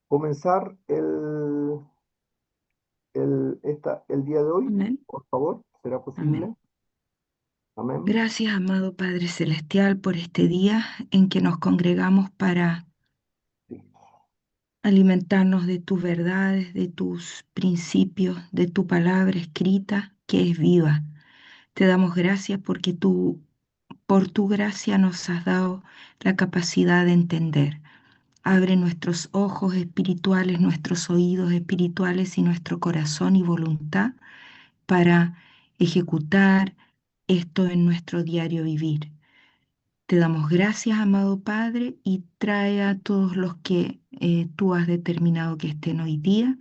comenzar el día de hoy, Amén. por favor? ¿Será Amén. posible? Amén. Gracias, amado Padre Celestial, por este día en que nos congregamos para Sí. alimentarnos de tus verdades, de tus principios, de tu palabra escrita que es viva. Te damos gracias porque tú, por tu gracia, nos has dado la capacidad de entender. Abre nuestros ojos espirituales, nuestros oídos espirituales y nuestro corazón y voluntad para ejecutar esto en nuestro diario vivir. Te damos gracias, amado Padre, y trae a todos los que tú has determinado que estén hoy día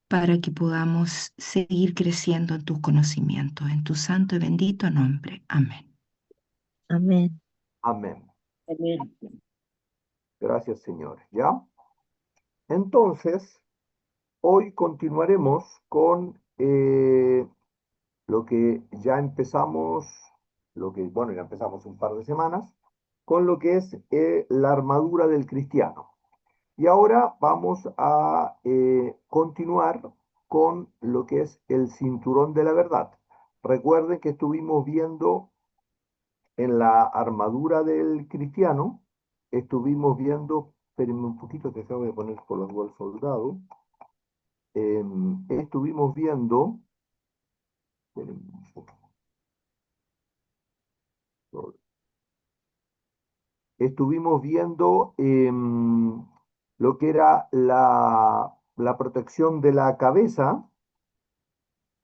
para que podamos seguir creciendo en tus conocimientos, en tu santo y bendito nombre. Amén. Amén. Amén. Amén. Gracias, Señor. ¿Ya? Entonces, hoy continuaremos con lo que ya empezamos, bueno, ya empezamos un par de semanas, con lo que es la armadura del cristiano. Y ahora vamos a continuar con lo que es el cinturón de la verdad. Recuerden que estuvimos viendo en la armadura del cristiano, estuvimos viendo, espérenme un poquito que acabo de poner por los al soldado, estuvimos viendo, espérenme un poquito, estuvimos viendo lo que era la protección de la cabeza.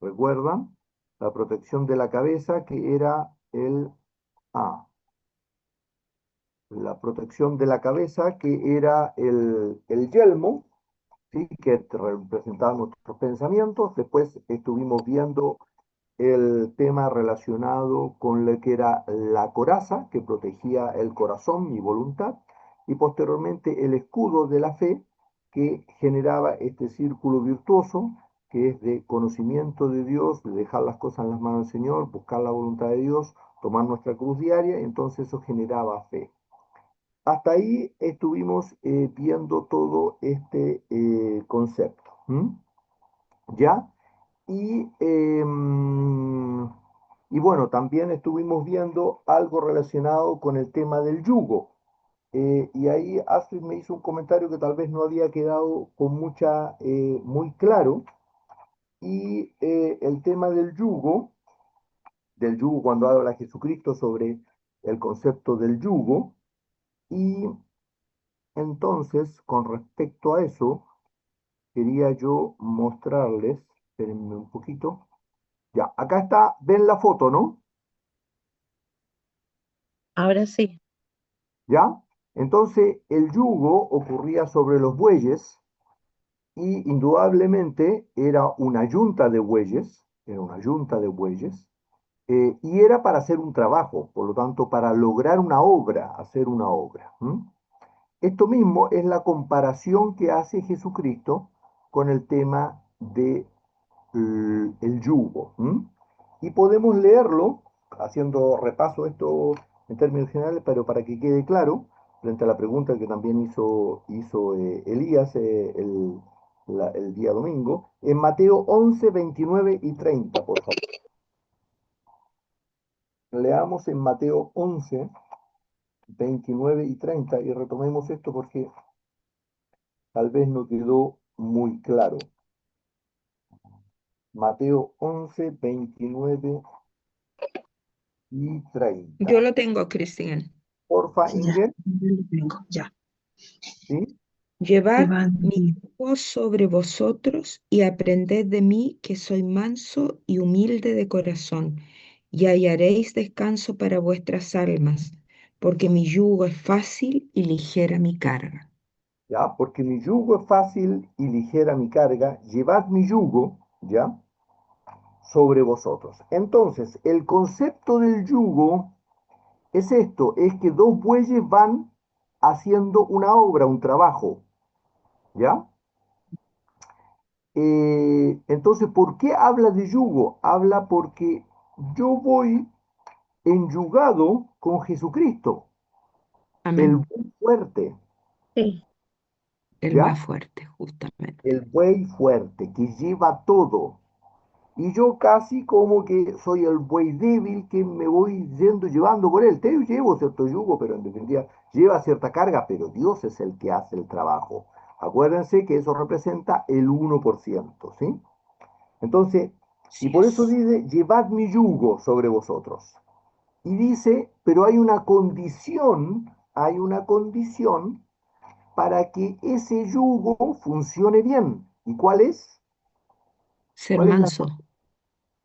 ¿Recuerdan? La protección de la cabeza que era la protección de la cabeza que era el yelmo, ¿sí? Que representaba nuestros pensamientos. Después estuvimos viendo el tema relacionado con lo que era la coraza, que protegía el corazón y voluntad, y posteriormente el escudo de la fe, que generaba este círculo virtuoso, que es de conocimiento de Dios, de dejar las cosas en las manos del Señor, buscar la voluntad de Dios, tomar nuestra cruz diaria, entonces eso generaba fe. Hasta ahí estuvimos viendo todo este concepto. ¿Ya? Y, y bueno, también estuvimos viendo algo relacionado con el tema del yugo. Y ahí Astrid me hizo un comentario que tal vez no había quedado con muy claro. Y el tema del yugo cuando habla Jesucristo sobre el concepto del yugo. Y entonces, con respecto a eso, quería yo mostrarles, espérenme un poquito. Ya, acá está, ven la foto, ¿no? Ahora sí. ¿Ya? Entonces, el yugo ocurría sobre los bueyes y indudablemente era una yunta de bueyes, y era para hacer un trabajo, por lo tanto, para lograr una obra, hacer una obra. Esto mismo es la comparación que hace Jesucristo con el tema de el yugo. Y podemos leerlo, haciendo repaso esto en términos generales, pero para que quede claro, frente a la pregunta que también hizo Elías el día domingo, en Mateo 11, 29 y 30, por favor. Leamos en Mateo 11, 29 y 30 y retomemos esto porque tal vez no quedó muy claro. Mateo 11, 29 y 30. Yo lo tengo, Cristian. Porfa, Sí, ya. Inge, Ya lo tengo, ya. ¿sí? Llevad Llevad mi yugo sobre vosotros y aprended de mí, que soy manso y humilde de corazón, y hallaréis descanso para vuestras almas, porque mi yugo es fácil y ligera mi carga. ¿Ya? Porque mi yugo es fácil y ligera mi carga, llevad mi yugo, ¿ya? Sobre vosotros. Entonces, el concepto del yugo es esto, es que dos bueyes van haciendo una obra, un trabajo, ¿ya? Entonces, ¿por qué habla de yugo? Habla porque yo voy enyugado con Jesucristo, el Amén. buen fuerte. Sí. El ¿ya? más fuerte, justamente. El buey fuerte, que lleva todo. Y yo casi como que soy el buey débil que me voy yendo, llevando por él. Te llevo cierto yugo, pero en definitiva lleva cierta carga, pero Dios es el que hace el trabajo. Acuérdense que eso representa el 1%, ¿sí? Entonces, y Así por eso es. dice, llevad mi yugo sobre vosotros. Y dice, pero hay una condición para que ese yugo funcione bien. ¿Y cuál es? Ser ¿Cuál es la manso.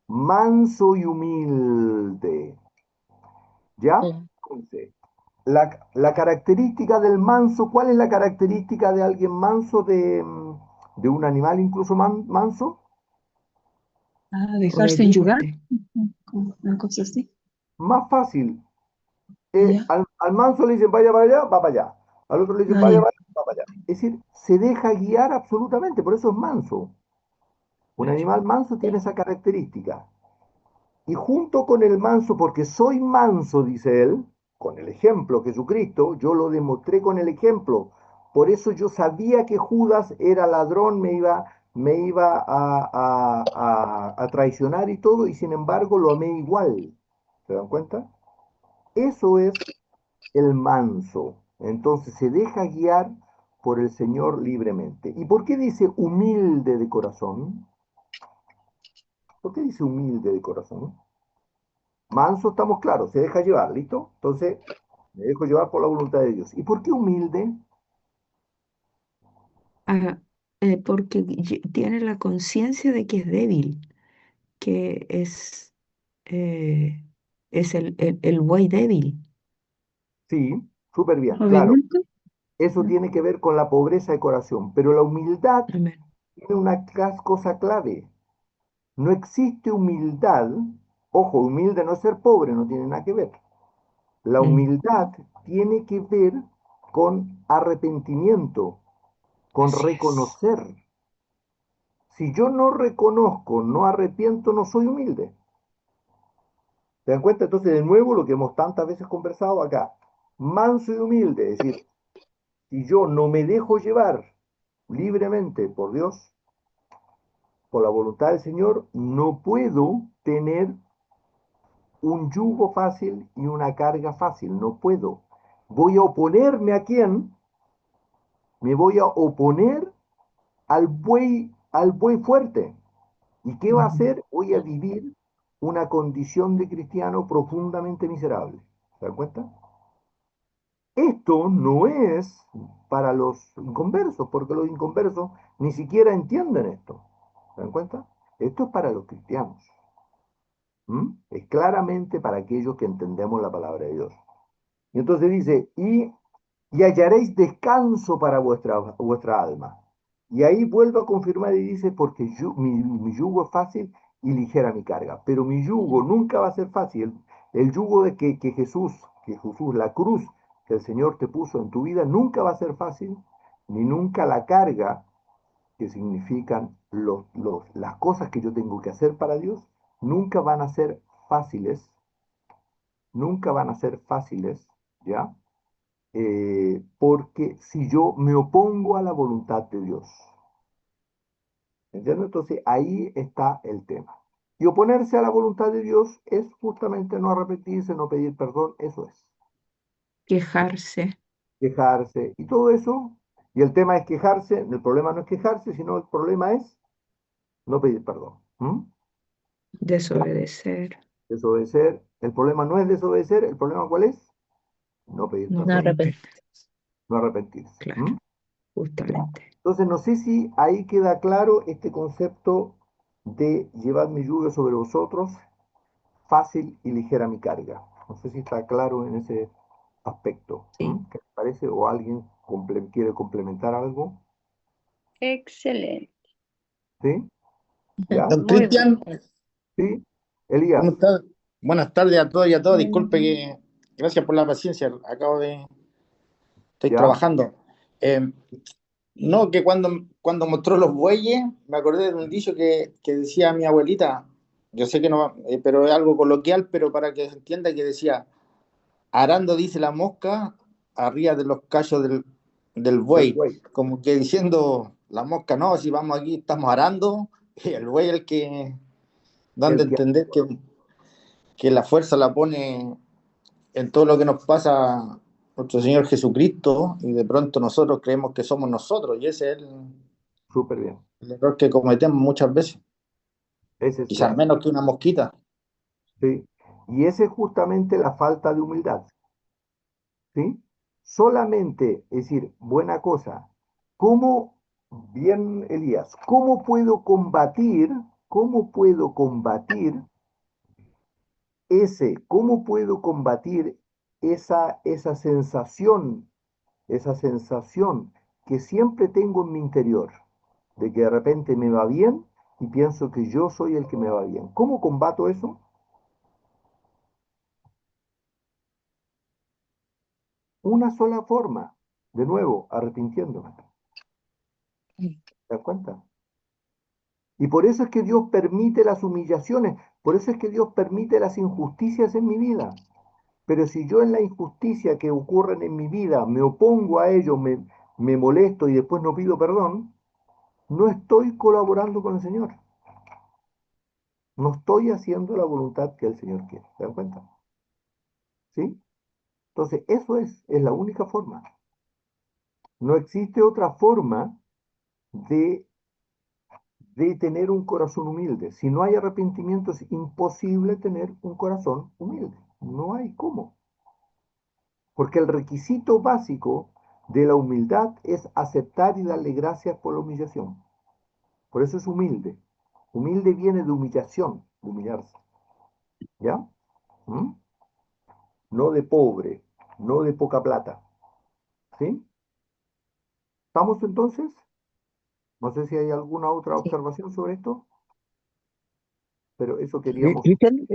manso y humilde? ¿Ya? Mm. Entonces, la característica del manso, ¿cuál es la característica de alguien manso, de un animal incluso manso? Ah, dejarse enyugar, Obediente. como una cosa así. Más fácil. Ya, Al manso le dicen vaya para allá, va para allá. Al otro le dicen ah, vaya ya, para allá, va para allá. Es decir, se deja guiar absolutamente, por eso es manso. Un animal manso tiene esa característica. Y junto con el manso, porque soy manso, dice él, con el ejemplo Jesucristo, yo lo demostré con el ejemplo. Por eso yo sabía que Judas era ladrón, me iba a traicionar y todo, y sin embargo lo amé igual. ¿Se dan cuenta? Eso es el manso. Entonces se deja guiar por el Señor libremente. ¿Y por qué dice humilde de corazón? ¿Por qué dice humilde de corazón? Manso estamos claros, se deja llevar, ¿listo? Entonces, me dejo llevar por la voluntad de Dios. ¿Y por qué humilde? Ah, porque tiene la conciencia de que es débil, que eh, es el buey débil. Sí, súper bien, claro. obediente. Eso Ya. tiene que ver con la pobreza de corazón, pero la humildad Amén. tiene una cosa clave. No existe humildad, ojo, humilde no es ser pobre, no tiene nada que ver. La Mm, humildad tiene que ver con arrepentimiento, con así es. reconocer. Si yo no reconozco, no arrepiento, no soy humilde. ¿Se dan cuenta? Entonces, de nuevo, lo que hemos tantas veces conversado acá, manso y humilde, es decir, si yo no me dejo llevar libremente por Dios, por la voluntad del Señor, no puedo tener un yugo fácil y una carga fácil, no puedo. Voy a oponerme a quién? Me voy a oponer al buey fuerte. ¿Y qué va a Ujú. hacer? Voy a vivir una condición de cristiano profundamente miserable. ¿Se dan cuenta? Esto no es para los inconversos, porque los inconversos ni siquiera entienden esto. ¿Se dan cuenta? Esto es para los cristianos. ¿Mm? Es claramente para aquellos que entendemos la palabra de Dios. Y entonces dice, y hallaréis descanso para vuestra alma. Y ahí vuelvo a confirmar y dice, porque mi yugo es fácil y ligera mi carga. Pero mi yugo nunca va a ser fácil. El yugo de que Jesús, la cruz que el Señor te puso en tu vida, nunca va a ser fácil, ni nunca la carga que significan las cosas que yo tengo que hacer para Dios, nunca van a ser fáciles, nunca van a ser fáciles, ¿ya? Porque si yo me opongo a la voluntad de Dios, ¿entiendes? Entonces ahí está el tema. Y oponerse a la voluntad de Dios es justamente no arrepentirse, no pedir perdón, eso es. Quejarse, Quejarse y todo eso. Y el tema es quejarse, el problema no es quejarse, sino el problema es no pedir perdón. ¿Mm? ¿Ya? desobedecer, Desobedecer. El problema no es desobedecer, el problema ¿cuál es? No pedir no No perdón, pedir arrepentir. perdón. no arrepentirse. Claro, ¿Mm? ¿Ya? justamente. Entonces, no sé si ahí queda claro este concepto de llevad mi yugo sobre vosotros, fácil y ligera mi carga. No sé si está claro en ese aspecto. Sí. ¿Qué te parece? ¿O alguien quiere complementar algo? Excelente, ¿Sí? ¿Ya? Don muy Cristian, bueno. ¿Sí? ¿cómo Elías, está? Buenas tardes a todos y a todas. Disculpe Mm, que, gracias por la paciencia. Estoy ¿ya? trabajando. Eh, no, que cuando mostró los bueyes, me acordé de un dicho que decía mi abuelita. Yo sé que no, pero es algo coloquial, pero para que se entienda que decía, arando dice la mosca, arriba de los callos del del buey, buey. como que diciendo la mosca, no, si vamos aquí, estamos arando, y el buey es el que dando a El que, entender que la fuerza la pone en todo lo que nos pasa nuestro Señor Jesucristo, y de pronto nosotros creemos que somos nosotros, y ese es súper bien. el error que cometemos muchas veces, Ese es quizás claro. menos que una mosquita. ¿Sí? Y esa es justamente la falta de humildad. ¿Sí? Solamente, es decir, buena cosa, ¿cómo, bien Elías, cómo puedo combatir cómo puedo combatir esa sensación que siempre tengo en mi interior, de que de repente me va bien y pienso que yo soy el que me va bien? ¿Cómo combato eso? Una sola forma, de nuevo, arrepintiéndome. ¿Te das cuenta? Y por eso es que Dios permite las humillaciones, por eso es que Dios permite las injusticias en mi vida. Pero si yo en la injusticia que ocurren en mi vida me opongo a ello, me molesto y después no pido perdón, no estoy colaborando con el Señor. No estoy haciendo la voluntad que el Señor quiere. ¿Se dan cuenta? ¿Sí? Entonces, eso es la única forma. No existe otra forma de tener un corazón humilde. Si no hay arrepentimiento, es imposible tener un corazón humilde. No hay cómo. Porque el requisito básico de la humildad es aceptar y darle gracias por la humillación. Por eso es humilde. Humilde viene de humillación, de humillarse. ¿Ya? ¿Mm? No de pobre, no de poca plata. ¿Sí? ¿Estamos entonces? No sé si hay alguna otra Sí. observación sobre esto, pero eso queríamos. Cristian,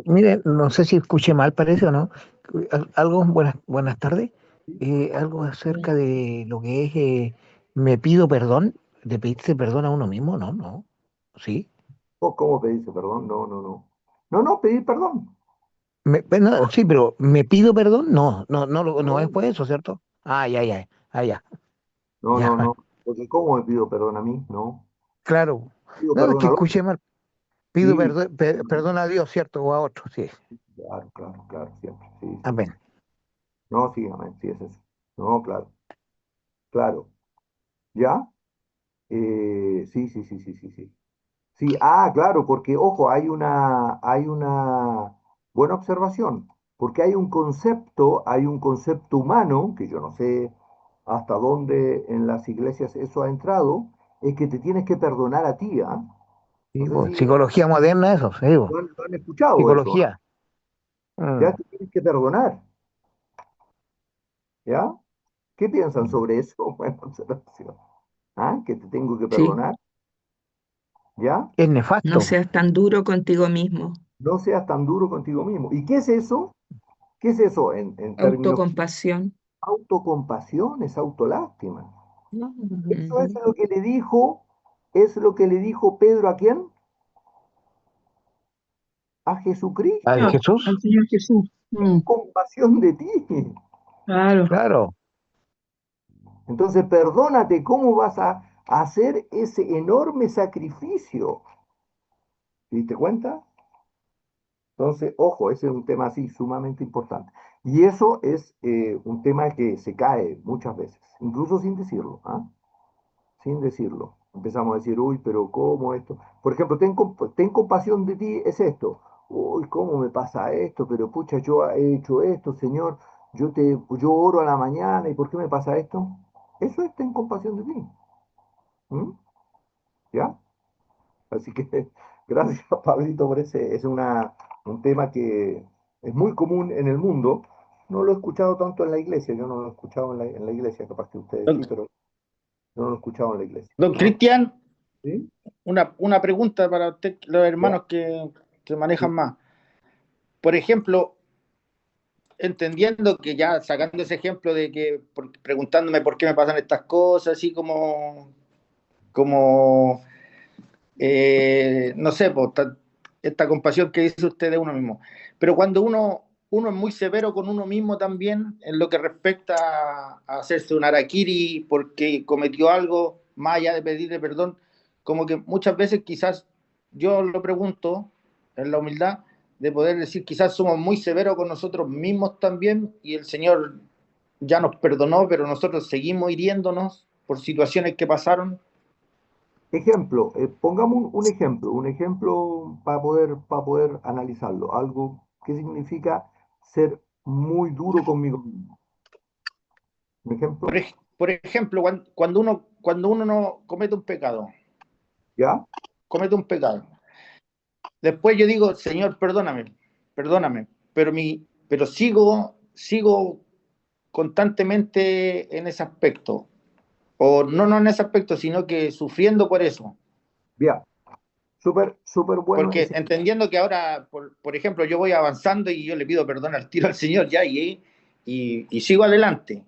mire, no sé si escuché mal, parece o no. Algo, buenas tardes. Algo acerca de lo que es me pido perdón, de pedirse perdón a uno mismo, no, no. Sí. ¿Cómo pedirse perdón? No, no, no. No, no, pedir perdón. No, sí, pero me pido perdón, no, no, no, no es No, por eso, ¿cierto? Ah, ya, ya, ah, ya, no, no, ya, no. Porque ¿cómo me pido perdón a mí? No. claro. Pido No, es perdón que al otro. escuché mal. Pido Sí, perdón, perdón a Dios, ¿cierto? O a otro, sí. claro, claro, claro, siempre. Sí, sí, sí. Amén. No, sí, amén, sí es eso. No, claro, claro. ¿Ya? Sí, sí, sí, sí, sí, sí. Sí, claro, porque, ojo, hay una buena observación, porque hay un concepto humano, que yo no sé hasta dónde en las iglesias eso ha entrado, es que te tienes que perdonar a ti, ¿ah? No Sí, sé pues, si psicología moderna, eso, sí, pues, lo han escuchado eso, ¿ah? psicología. Ya Mm, te tienes que perdonar, ¿ya? ¿Qué piensan mm. sobre eso? Buena observación. ¿Ah? Que te tengo que Sí, perdonar, ¿ya? Es no nefasto. seas tan duro contigo mismo. No seas tan duro contigo mismo. ¿Y qué es eso? ¿Qué es eso en términos? Autocompasión. Autocompasión, es autolástima. Eso Ujú. es lo que le dijo Pedro ¿a quién? A ¿A Señor, Jesucristo. Jesús? al Señor Jesús. Ten compasión de ti. Claro. Claro, Entonces, perdónate, ¿cómo vas a hacer ese enorme sacrificio? ¿Te diste cuenta? Entonces, ojo, ese es un tema así sumamente importante. Y eso es un tema que se cae muchas veces, incluso sin decirlo, ¿ah? Sin decirlo. Empezamos a decir, uy, pero ¿cómo esto? Por ejemplo, ten compasión de ti, es esto. Uy, ¿cómo me pasa esto? Pero pucha, yo he hecho esto, Señor. Yo oro a la mañana, ¿y por qué me pasa esto? Eso es ten compasión de ti. ¿Mm? ¿Ya? Así que gracias, Pablito, por ese. Es un tema que es muy común en el mundo. No lo he escuchado tanto en la iglesia. Yo no lo he escuchado en la iglesia, capaz que ustedes Don, sí, pero no lo he escuchado en la iglesia. don ¿Ah? Cristian, ¿Sí? una pregunta para usted, los ¿Ya? hermanos que Sí. manejan más. Por ejemplo, entendiendo que ya sacando ese ejemplo de que preguntándome por qué me pasan estas cosas, así como no sé, pues, esta compasión que dice usted de uno mismo. Pero cuando uno uno es muy severo con uno mismo también en lo que respecta a hacerse un harakiri porque cometió algo, más allá de pedirle perdón, como que muchas veces quizás yo lo pregunto en la humildad de poder decir quizás somos muy severos con nosotros mismos también y el Señor ya nos perdonó, pero nosotros seguimos hiriéndonos por situaciones que pasaron. Ejemplo, pongamos un ejemplo para poder analizarlo. Algo que significa ser muy duro conmigo mismo. Un ejemplo, Por ejemplo, cuando uno no comete un pecado, ¿ya? comete un pecado. Después yo digo, Señor, perdóname, pero sigo constantemente en ese aspecto. O no en ese aspecto, sino que sufriendo por eso. Bien, súper bueno Porque ese. entendiendo que ahora, por ejemplo, yo voy avanzando y yo le pido perdón al tiro al Señor ya y sigo adelante.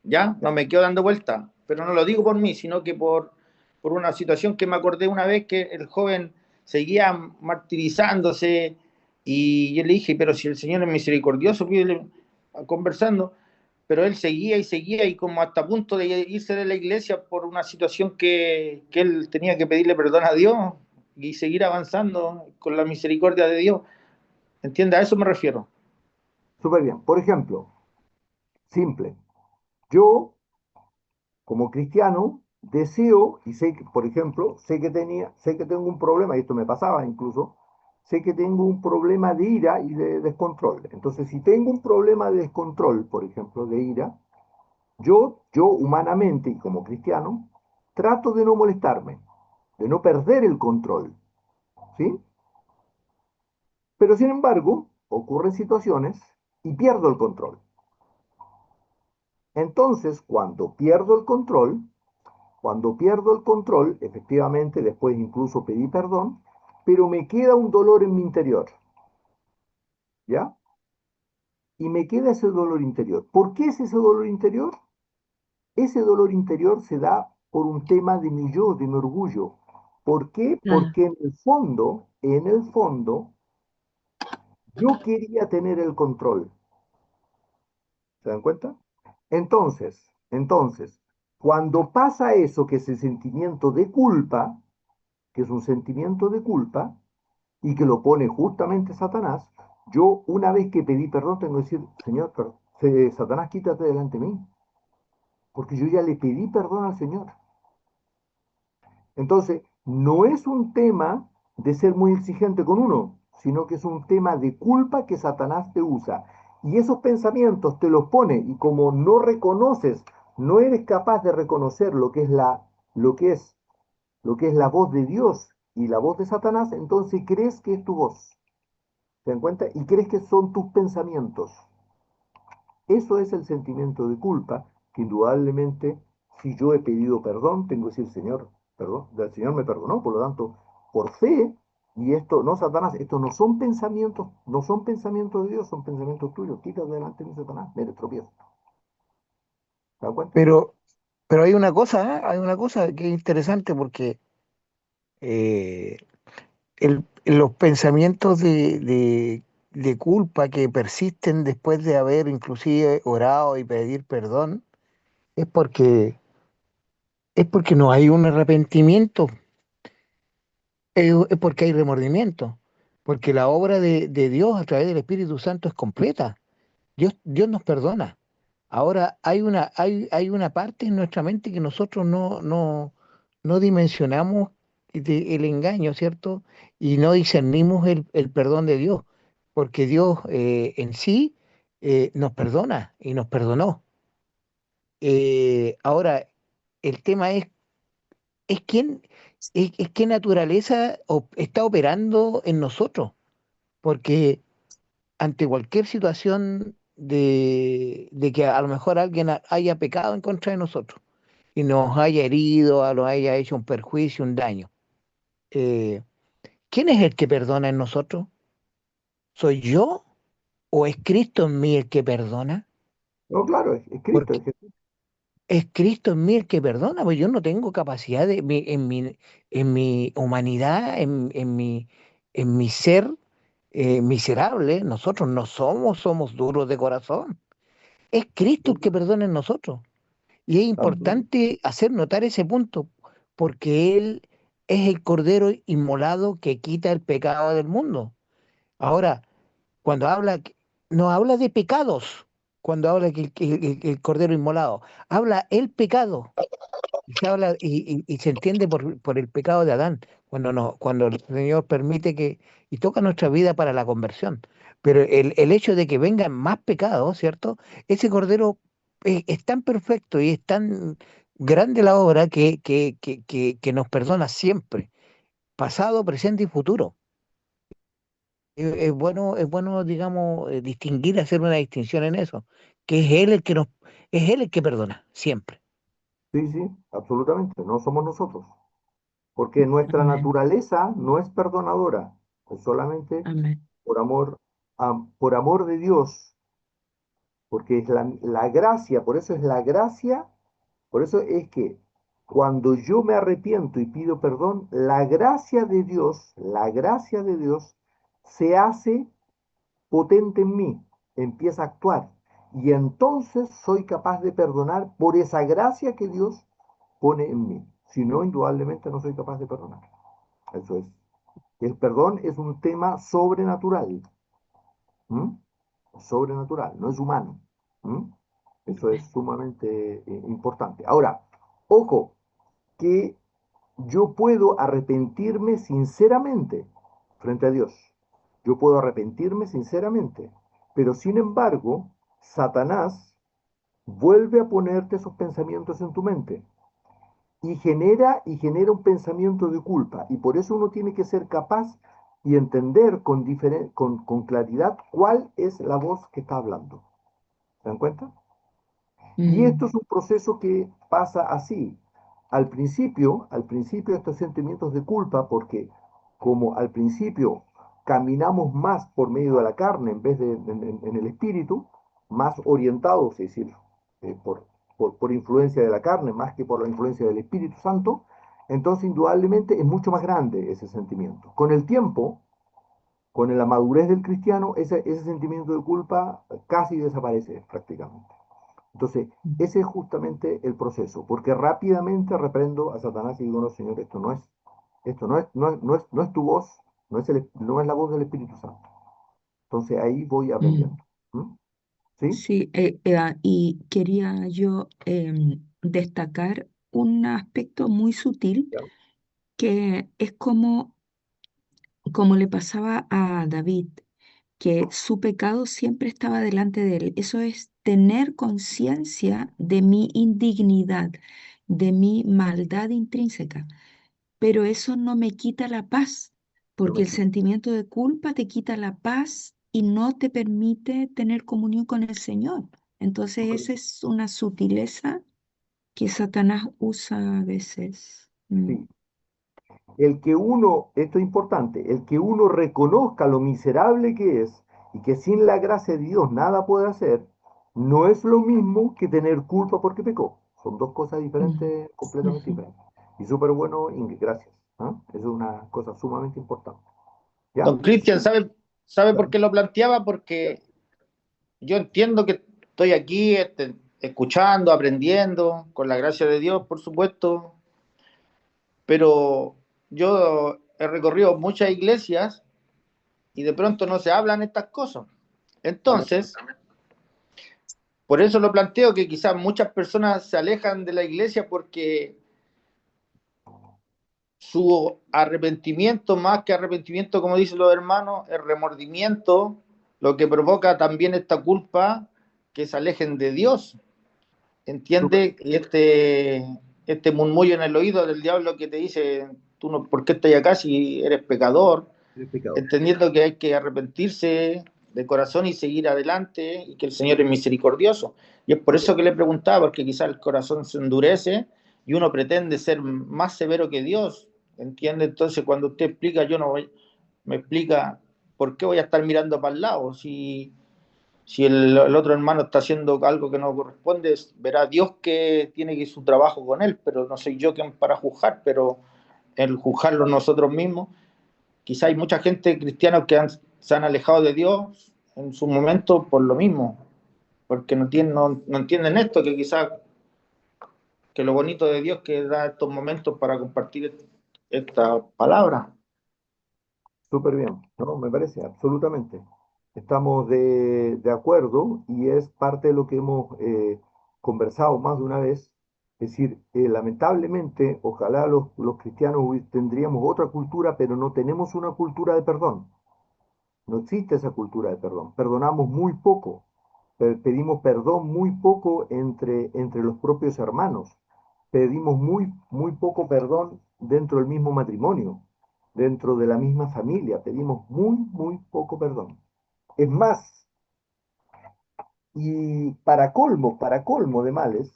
¿Ya? No me quedo dando vuelta, pero no lo digo por mí, sino que por una situación que me acordé una vez que el joven seguía martirizándose y yo le dije, pero si el Señor es misericordioso, pídele, conversando, pero él seguía y como hasta punto de irse de la iglesia por una situación que él tenía que pedirle perdón a Dios y seguir avanzando con la misericordia de Dios. ¿Entiende? A eso me refiero. Súper bien. Por ejemplo, simple. Yo, como cristiano, deseo y sé que, por ejemplo, sé que tengo un problema, y esto me pasaba incluso, sé que tengo un problema de ira y de descontrol. Entonces, si tengo un problema de descontrol, por ejemplo, de ira, yo humanamente y como cristiano, trato de no molestarme, de no perder el control, ¿sí? Pero sin embargo, ocurren situaciones y pierdo el control. Entonces, cuando pierdo el control, efectivamente, después incluso pedí perdón, pero me queda un dolor en mi interior, ¿ya? Y me queda ese dolor interior. ¿Por qué es ese dolor interior? Ese dolor interior se da por un tema de mi yo, de mi orgullo. ¿Por qué? Ah, Porque en el fondo, yo quería tener el control. ¿Se dan cuenta? Entonces, cuando pasa eso, que es el sentimiento de culpa, que es un sentimiento de culpa, y que lo pone justamente Satanás, yo una vez que pedí perdón tengo que decir, Señor, Satanás, quítate delante de mí, porque yo ya le pedí perdón al Señor. Entonces, no es un tema de ser muy exigente con uno, sino que es un tema de culpa que Satanás te usa. Y esos pensamientos te los pone y como no reconoces, no eres capaz de reconocer lo que es, lo que es la voz de Dios y la voz de Satanás, entonces crees que es tu voz. ¿Te dan cuenta? Y crees que son tus pensamientos. Eso es el sentimiento de culpa, que indudablemente, si yo he pedido perdón, tengo que decir, Señor, perdón, el Señor me perdonó, por lo tanto, por fe, y esto, no, Satanás, estos no son pensamientos, no son pensamientos de Dios, son pensamientos tuyos. Quítate delante de mí, Satanás, me tropiezo. ¿Te das cuenta? Pero, pero hay una cosa que es interesante porque eh, los pensamientos de culpa que persisten después de haber inclusive orado y pedir perdón es es porque no hay un arrepentimiento, es porque hay remordimiento, porque la obra de Dios a través del Espíritu Santo es completa. Dios nos perdona. Ahora hay una parte en nuestra mente que nosotros no dimensionamos el engaño, ¿cierto? Y no discernimos el perdón de Dios, porque Dios en sí nos perdona y nos perdonó. Ahora, el tema es quién, es qué naturaleza está operando en nosotros, porque ante cualquier situación de que a lo mejor alguien haya pecado en contra de nosotros y nos haya herido, o nos haya hecho un perjuicio, un daño. eh, ¿Quién es el que perdona en nosotros? ¿Soy yo o es Cristo en mí el que perdona? No, claro, es Cristo, Porque es Jesús. es Cristo en mí el que perdona, pues yo no tengo capacidad en mi humanidad, en mi ser, miserables, nosotros no somos duros de corazón. Es Cristo el que perdona en nosotros. Y es Amén. importante hacer notar ese punto, porque Él es el Cordero inmolado que quita el pecado del mundo. Ahora, cuando habla, no habla de pecados, cuando habla que el Cordero inmolado, habla el pecado. Y se habla y se entiende por el pecado de Adán, cuando, no, cuando el Señor permite que, y toca nuestra vida para la conversión. Pero el hecho de que vengan más pecados, ¿cierto? Ese Cordero es tan perfecto y es tan grande la obra que nos perdona siempre, pasado, presente y futuro. Es bueno, digamos, distinguir, hacer una distinción en eso, que es Él el que es Él el que perdona, siempre. Sí, sí, absolutamente, no somos nosotros, porque nuestra Amén. naturaleza no es perdonadora, es solamente Amén. por amor, por amor de Dios, porque es la gracia, por eso es la gracia, por eso es que cuando yo me arrepiento y pido perdón, la gracia de Dios se hace potente en mí, empieza a actuar. Y entonces soy capaz de perdonar por esa gracia que Dios pone en mí. Si no, indudablemente no soy capaz de perdonar. Eso es. El perdón es un tema sobrenatural. ¿M? Sobrenatural, no es humano. ¿M? Eso es sumamente importante. Ahora, ojo, que yo puedo arrepentirme sinceramente frente a Dios. Yo puedo arrepentirme sinceramente, pero sin embargo, Satanás vuelve a ponerte esos pensamientos en tu mente y genera un pensamiento de culpa. Y por eso uno tiene que ser capaz y entender con claridad cuál es la voz que está hablando. ¿Se dan cuenta? Y esto Mm, es un proceso que pasa así. Al principio estos sentimientos de culpa, porque como al principio caminamos más por medio de la carne en vez de en el espíritu, más orientados, es decir, por influencia de la carne, más que por la influencia del Espíritu Santo, entonces indudablemente es mucho más grande ese sentimiento. Con el tiempo, con la madurez del cristiano, ese sentimiento de culpa casi desaparece prácticamente. Entonces, ese es justamente el proceso, porque rápidamente reprendo a Satanás y digo, no, Señor, esto no es tu voz, no es la voz del Espíritu Santo. Entonces ahí voy aprendiendo. mm. ¿Mm? ¿Sí? Sí, y quería yo destacar un aspecto muy sutil Ya. que es como le pasaba a David, que su pecado siempre estaba delante de él. Eso es tener conciencia de mi indignidad, de mi maldad intrínseca. Pero eso no me quita la paz, No porque me el quito. sentimiento de culpa te quita la paz y no te permite tener comunión con el Señor. Entonces, esa es una sutileza que Satanás usa a veces. Sí. Esto es importante, el que uno reconozca lo miserable que es y que sin la gracia de Dios nada puede hacer, no es lo mismo que tener culpa porque pecó. Son dos cosas Mm, diferentes, completamente ujú. diferentes. Y súper bueno, Ingrid, gracias. ¿Ah? Eso es una cosa sumamente importante. ¿Ya? Don Cristian, ¿sabe por Claro. qué lo planteaba? Porque yo entiendo que estoy aquí escuchando, aprendiendo, con la gracia de Dios, por supuesto, pero yo he recorrido muchas iglesias y de pronto no se hablan estas cosas. Amén. Entonces, por eso lo planteo, que quizás muchas personas se alejan de la iglesia porque su arrepentimiento, más que arrepentimiento, como dicen los hermanos, es remordimiento, lo que provoca también esta culpa, que se alejen de Dios. Súper. ¿Entiende? Y este murmullo en el oído del diablo que te dice, tú no, ¿por qué estás acá si eres pecador? Eres pecador. Entendiendo que hay que arrepentirse de corazón y seguir adelante y que el Señor es misericordioso. Y es por eso que le preguntaba, porque quizás el corazón se endurece y uno pretende ser más severo que Dios. ¿Entiende? Entonces, cuando usted explica, yo no voy, me explica por qué voy a estar mirando para el lado. Si el otro hermano está haciendo algo que no corresponde, verá Dios que tiene que ir su trabajo con él, pero no soy yo quien para juzgar, pero el juzgarlo nosotros mismos. Quizá hay mucha gente cristiana que se han alejado de Dios en su momento por lo mismo, porque no entienden esto, que quizás que lo bonito de Dios que da estos momentos para compartir esta palabra. Súper bien, ¿no? Me parece, absolutamente. Estamos de acuerdo y es parte de lo que hemos conversado más de una vez. Es decir, lamentablemente, ojalá los cristianos tendríamos otra cultura, pero no tenemos una cultura de perdón. No existe esa cultura de perdón. Perdonamos muy poco. Pedimos perdón muy poco entre los propios hermanos. Pedimos muy poco perdón dentro del mismo matrimonio, dentro de la misma familia. Pedimos muy poco perdón. Es más, y para colmo de males,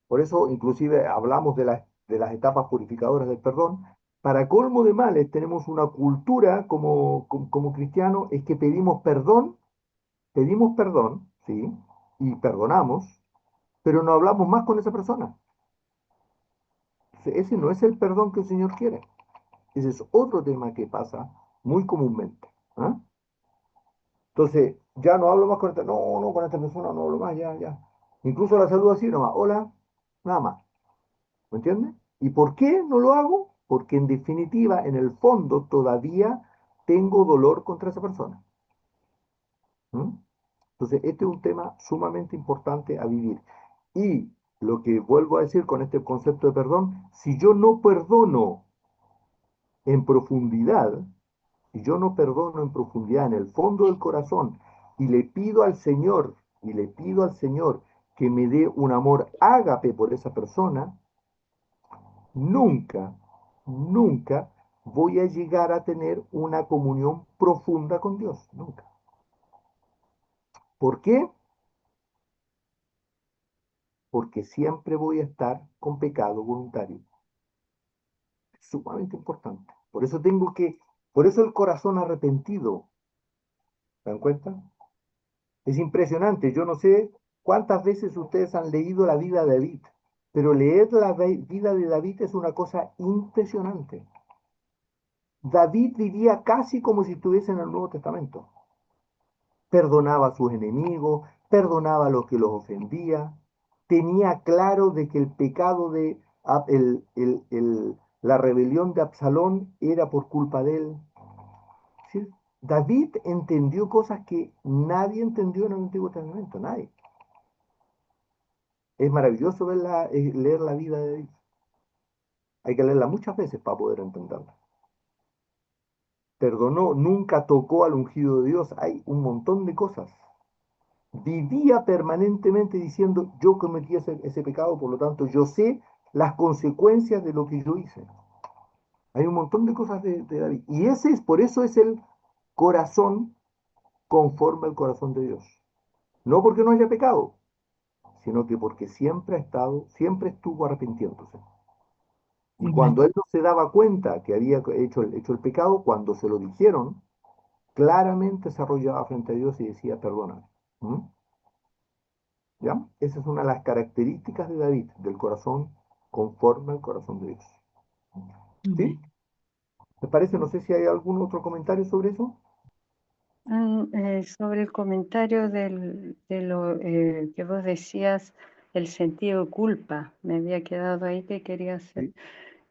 por eso inclusive hablamos de las etapas purificadoras del perdón, para colmo de males tenemos una cultura como cristianos, es que pedimos perdón, ¿sí? Y perdonamos, pero no hablamos más con esa persona. Ese no es el perdón que el Señor quiere. Ese es otro tema que pasa muy comúnmente. ¿Ah? Entonces, ya no hablo más con esta, no, con esta persona no hablo más, ya. Incluso la saludo así nomás, hola, nada más. ¿Me entiendes? ¿Y por qué no lo hago? Porque en definitiva, en el fondo, todavía tengo dolor contra esa persona. ¿Mm? Entonces, este es un tema sumamente importante a vivir. Y lo que vuelvo a decir con este concepto de perdón, si yo no perdono en profundidad, si yo no perdono en profundidad, en el fondo del corazón, y le pido al Señor, y le pido al Señor que me dé un amor ágape por esa persona, nunca, nunca voy a llegar a tener una comunión profunda con Dios. Nunca. ¿Por qué? Porque siempre voy a estar con pecado voluntario. Es sumamente importante. Por eso el corazón arrepentido, ¿se dan cuenta? Es impresionante. Yo no sé cuántas veces ustedes han leído la vida de David, pero leer la vida de David es una cosa impresionante. David vivía casi como si estuviese en el Nuevo Testamento. Perdonaba a sus enemigos, perdonaba a los que los ofendía, tenía claro de que el pecado la rebelión de Absalón era por culpa de él. ¿Sí? David entendió cosas que nadie entendió en el Antiguo Testamento, nadie. Es maravilloso leer la vida de David. Hay que leerla muchas veces para poder entenderla. Perdonó, nunca tocó al ungido de Dios. Hay un montón de cosas. Vivía permanentemente diciendo, yo cometí ese pecado, por lo tanto yo sé las consecuencias de lo que yo hice. Hay un montón de cosas de David. Y por eso es el corazón conforme al corazón de Dios. No porque no haya pecado, sino que porque siempre estuvo arrepintiéndose. Y cuando él no se daba cuenta que había hecho el pecado, cuando se lo dijeron, claramente se arrollaba frente a Dios y decía, perdóname. ¿Mm? ¿Ya? Esa es una de las características de David, del corazón conforme al corazón de Dios. ¿Sí? ¿Te parece? No sé si hay algún otro comentario sobre eso. Sobre el comentario de lo que vos decías, el sentido de culpa, me había quedado ahí que quería hacer. Sí.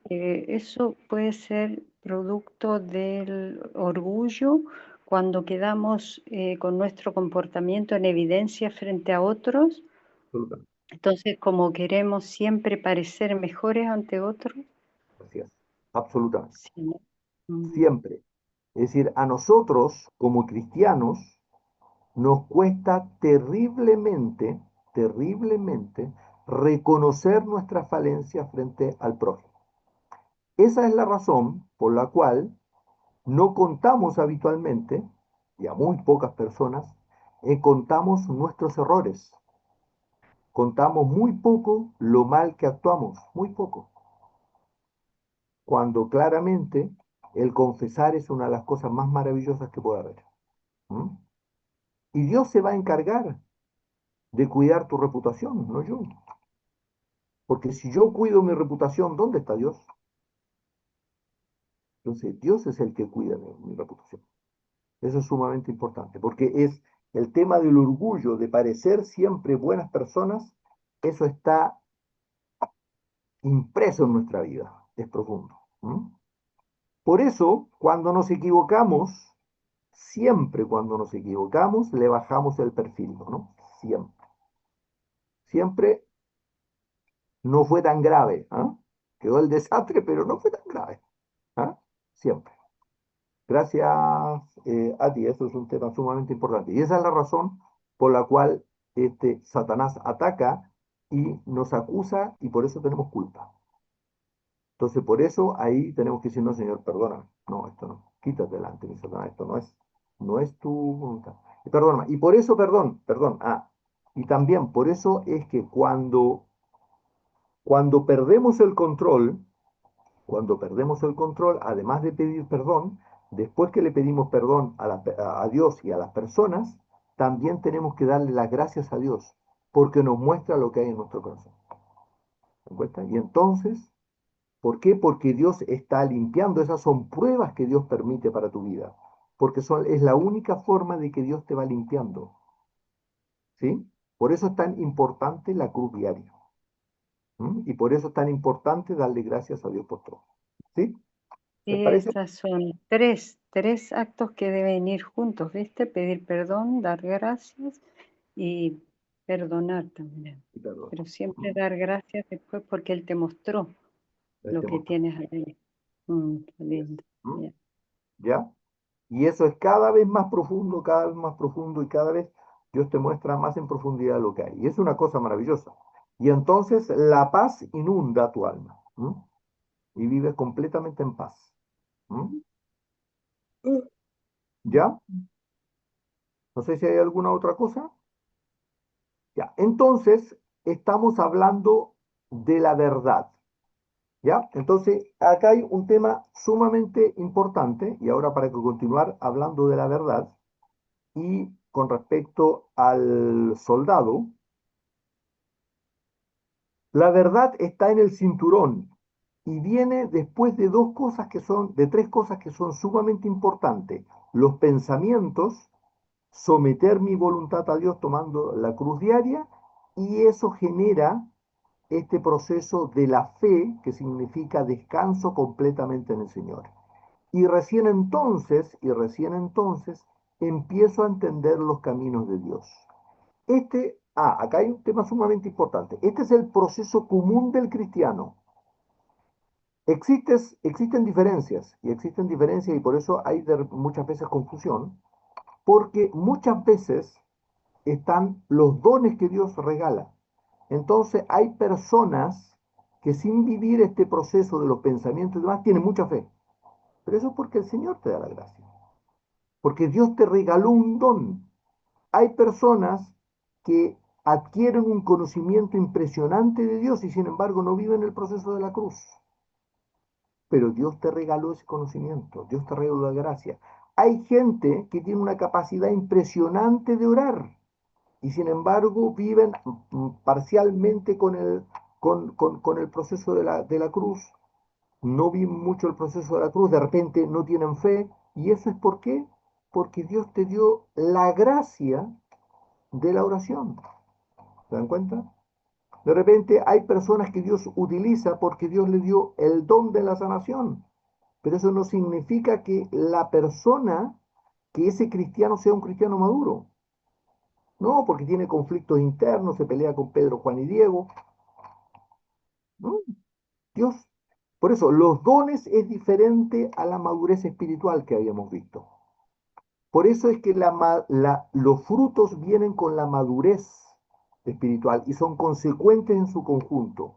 Eso puede ser producto del orgullo cuando quedamos con nuestro comportamiento en evidencia frente a otros. Absolutamente. Entonces, como queremos siempre parecer mejores ante otros. Así es. Absolutamente. Sí, ¿no? Siempre. Es decir, a nosotros como cristianos nos cuesta terriblemente reconocer nuestras falencias frente al prójimo. Esa es la razón por la cual no contamos habitualmente, y a muy pocas personas, contamos nuestros errores. Contamos muy poco lo mal que actuamos, muy poco. Cuando claramente el confesar es una de las cosas más maravillosas que puede haber. ¿Mm? Y Dios se va a encargar de cuidar tu reputación, no yo. Porque si yo cuido mi reputación, ¿dónde está Dios? Entonces, Dios es el que cuida mi reputación. Eso es sumamente importante, porque es el tema del orgullo, de parecer siempre buenas personas, eso está impreso en nuestra vida, es profundo. ¿Mm? Por eso, cuando nos equivocamos, siempre cuando nos equivocamos, le bajamos el perfil, ¿no? Siempre. Siempre no fue tan grave, ¿ah? Quedó el desastre, pero no fue tan grave, ¿ah? Siempre. Gracias a ti, eso es un tema sumamente importante. Y esa es la razón por la cual Satanás ataca y nos acusa y por eso tenemos culpa. Entonces, por eso ahí tenemos que decir, no, Señor, perdóname. No, esto no. Quítate delante, mi Satanás, esto no es tu voluntad. Y perdóname. Y por eso, perdón. Y también por eso es que cuando perdemos el control, además de pedir perdón, después que le pedimos perdón a Dios y a las personas, también tenemos que darle las gracias a Dios, porque nos muestra lo que hay en nuestro corazón. ¿Te das cuenta? Y entonces, ¿por qué? Porque Dios está limpiando, esas son pruebas que Dios permite para tu vida, porque es la única forma de que Dios te va limpiando, ¿sí? Por eso es tan importante la cruz diaria, ¿m? Y por eso es tan importante darle gracias a Dios por todo, ¿sí? ¿Les Sí, parece? estas son tres actos que deben ir juntos, ¿viste? Pedir perdón, dar gracias y perdonar también. Y perdón. Pero siempre dar gracias después porque Él te mostró lo que tienes ahí. Qué lindo. ¿Mm? Ya. ¿Ya? Y eso es cada vez más profundo, cada vez más profundo y cada vez Dios te muestra más en profundidad lo que hay. Y es una cosa maravillosa. Y entonces la paz inunda tu alma. ¿M? Y vives completamente en paz. ¿M? ¿Ya? No sé si hay alguna otra cosa. Ya. Entonces, estamos hablando de la verdad. ¿Ya? Entonces, acá hay un tema sumamente importante, y ahora para que continuar hablando de la verdad, y con respecto al soldado, la verdad está en el cinturón y viene después de tres cosas que son sumamente importantes. Los pensamientos, someter mi voluntad a Dios tomando la cruz diaria, y eso genera este proceso de la fe, que significa descanso completamente en el Señor. Y recién entonces empiezo a entender los caminos de Dios. Acá hay un tema sumamente importante. Este es el proceso común del cristiano. Existen diferencias y por eso hay muchas veces confusión, porque muchas veces están los dones que Dios regala. Entonces hay personas que sin vivir este proceso de los pensamientos y demás tienen mucha fe. Pero eso es porque el Señor te da la gracia. Porque Dios te regaló un don. Hay personas que adquieren un conocimiento impresionante de Dios y sin embargo no viven el proceso de la cruz. Pero Dios te regaló ese conocimiento, Dios te regaló la gracia. Hay gente que tiene una capacidad impresionante de orar y sin embargo viven parcialmente con el proceso de la cruz, no viven mucho el proceso de la cruz, de repente no tienen fe. ¿Y eso es por qué? Porque Dios te dio la gracia de la oración. ¿Se dan cuenta? De repente hay personas que Dios utiliza porque Dios le dio el don de la sanación. Pero eso no significa que que ese cristiano sea un cristiano maduro. No, porque tiene conflictos internos, se pelea con Pedro, Juan y Diego. ¿No? Dios. Por eso, los dones es diferente a la madurez espiritual que habíamos visto. Por eso es que los frutos vienen con la madurez espiritual y son consecuentes en su conjunto.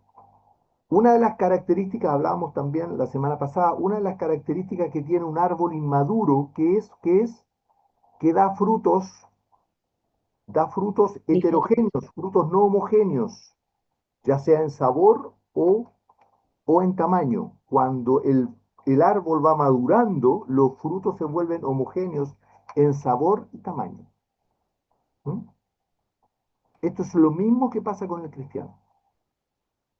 Una de las características, hablábamos también la semana pasada, una de las características que tiene un árbol inmaduro, que da frutos heterogéneos, frutos no homogéneos, ya sea en sabor o en tamaño. Cuando el árbol va madurando, los frutos se vuelven homogéneos en sabor y tamaño. ¿Mm? Esto es lo mismo que pasa con el cristiano.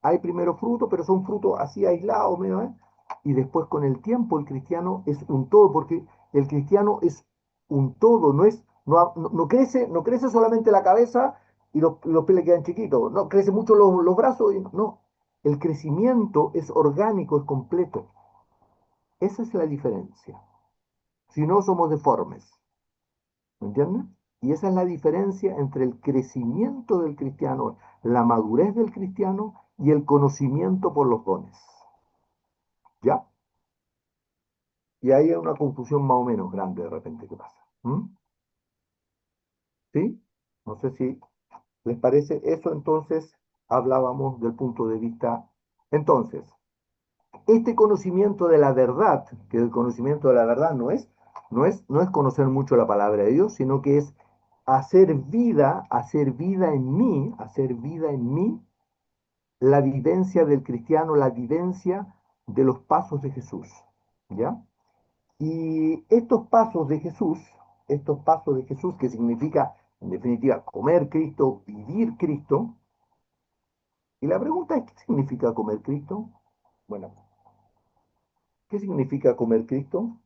Hay primero frutos, pero son frutos así aislados, medio, y después con el tiempo el cristiano es un todo, porque el cristiano es un todo, no crece, no crece solamente la cabeza y los pies le quedan chiquitos, no, crece mucho los brazos, no. El crecimiento es orgánico, es completo. Esa es la diferencia. Si no, somos deformes. ¿Me entiendes? Y esa es la diferencia entre el crecimiento del cristiano, la madurez del cristiano y el conocimiento por los dones. ¿Ya? Y ahí hay una confusión más o menos grande de repente que pasa. ¿Mm? ¿Sí? No sé si les parece eso. Entonces hablábamos del punto de vista. Entonces, este conocimiento de la verdad, que el conocimiento de la verdad no es conocer mucho la palabra de Dios, sino que es hacer vida en mí, la vivencia del cristiano, la vivencia de los pasos de Jesús. ¿Ya? Y estos pasos de Jesús, que significa, en definitiva, comer Cristo, vivir Cristo. Y la pregunta es, ¿qué significa comer Cristo? Bueno, ¿qué significa comer Cristo?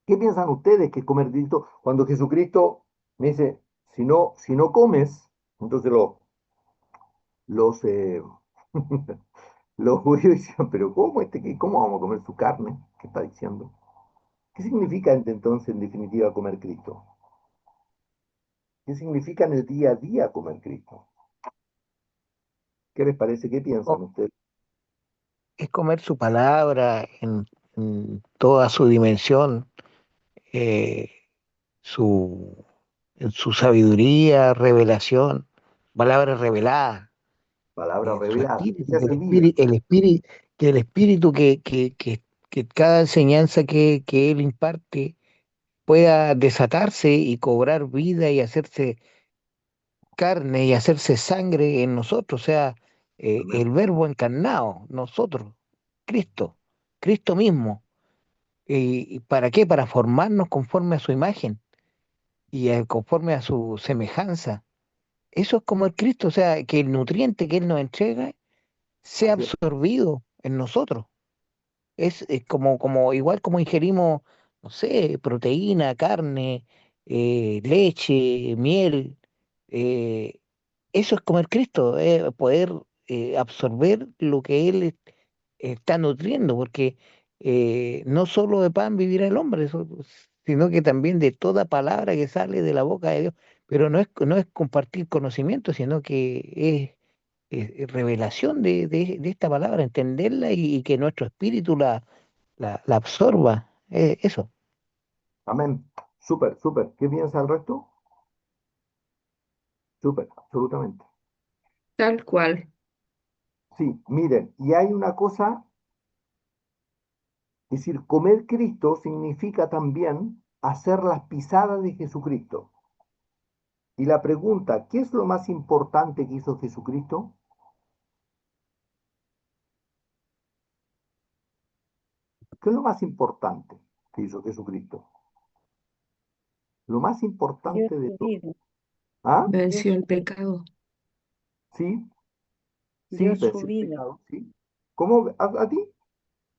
¿Qué piensan ustedes que es comer Cristo? Cuando Jesucristo me dice, si no comes, entonces los, los judíos decían, pero ¿cómo, cómo vamos a comer su carne? ¿Qué está diciendo? ¿Qué significa entonces, en definitiva, comer Cristo? ¿Qué significa en el día a día comer Cristo? ¿Qué les parece? ¿Qué piensan ustedes? Es comer su palabra en toda su dimensión, eh, su, en su sabiduría, revelación, palabra revelada, Palabra su revelada. espíritu, Se hace vida. que el espíritu que cada enseñanza que él imparte pueda desatarse y cobrar vida y hacerse carne y hacerse sangre en nosotros, o sea, Amén. el verbo encarnado, nosotros, Cristo, Cristo mismo. ¿Y para qué? Para formarnos conforme a su imagen y conforme a su semejanza. Eso es como el Cristo, o sea, que el nutriente que Él nos entrega sea Así es. absorbido en nosotros. Es como igual como ingerimos, no sé, proteína, carne, leche, miel. eh, Eso es comer Cristo, poder absorber lo que Él está nutriendo, porque no solo de pan vivirá el hombre, sino que también de toda palabra que sale de la boca de Dios. Pero no es compartir conocimiento, sino que es revelación de esta palabra, entenderla y que nuestro espíritu la absorba. Eso. Amén. Súper, súper. ¿Qué piensa el resto? Súper, absolutamente. Tal cual. Sí, miren, y hay una cosa, es decir, comer Cristo significa también hacer las pisadas de Jesucristo. Y la pregunta, ¿qué es lo más importante que hizo Jesucristo? ¿Qué es lo más importante que hizo Jesucristo? Lo más Dio importante de su todo. vida, ¿Ah? dio Venció su el vida, pecado. Sí, sí, dio su venció el vida, pecado, sí. ¿Cómo a ti?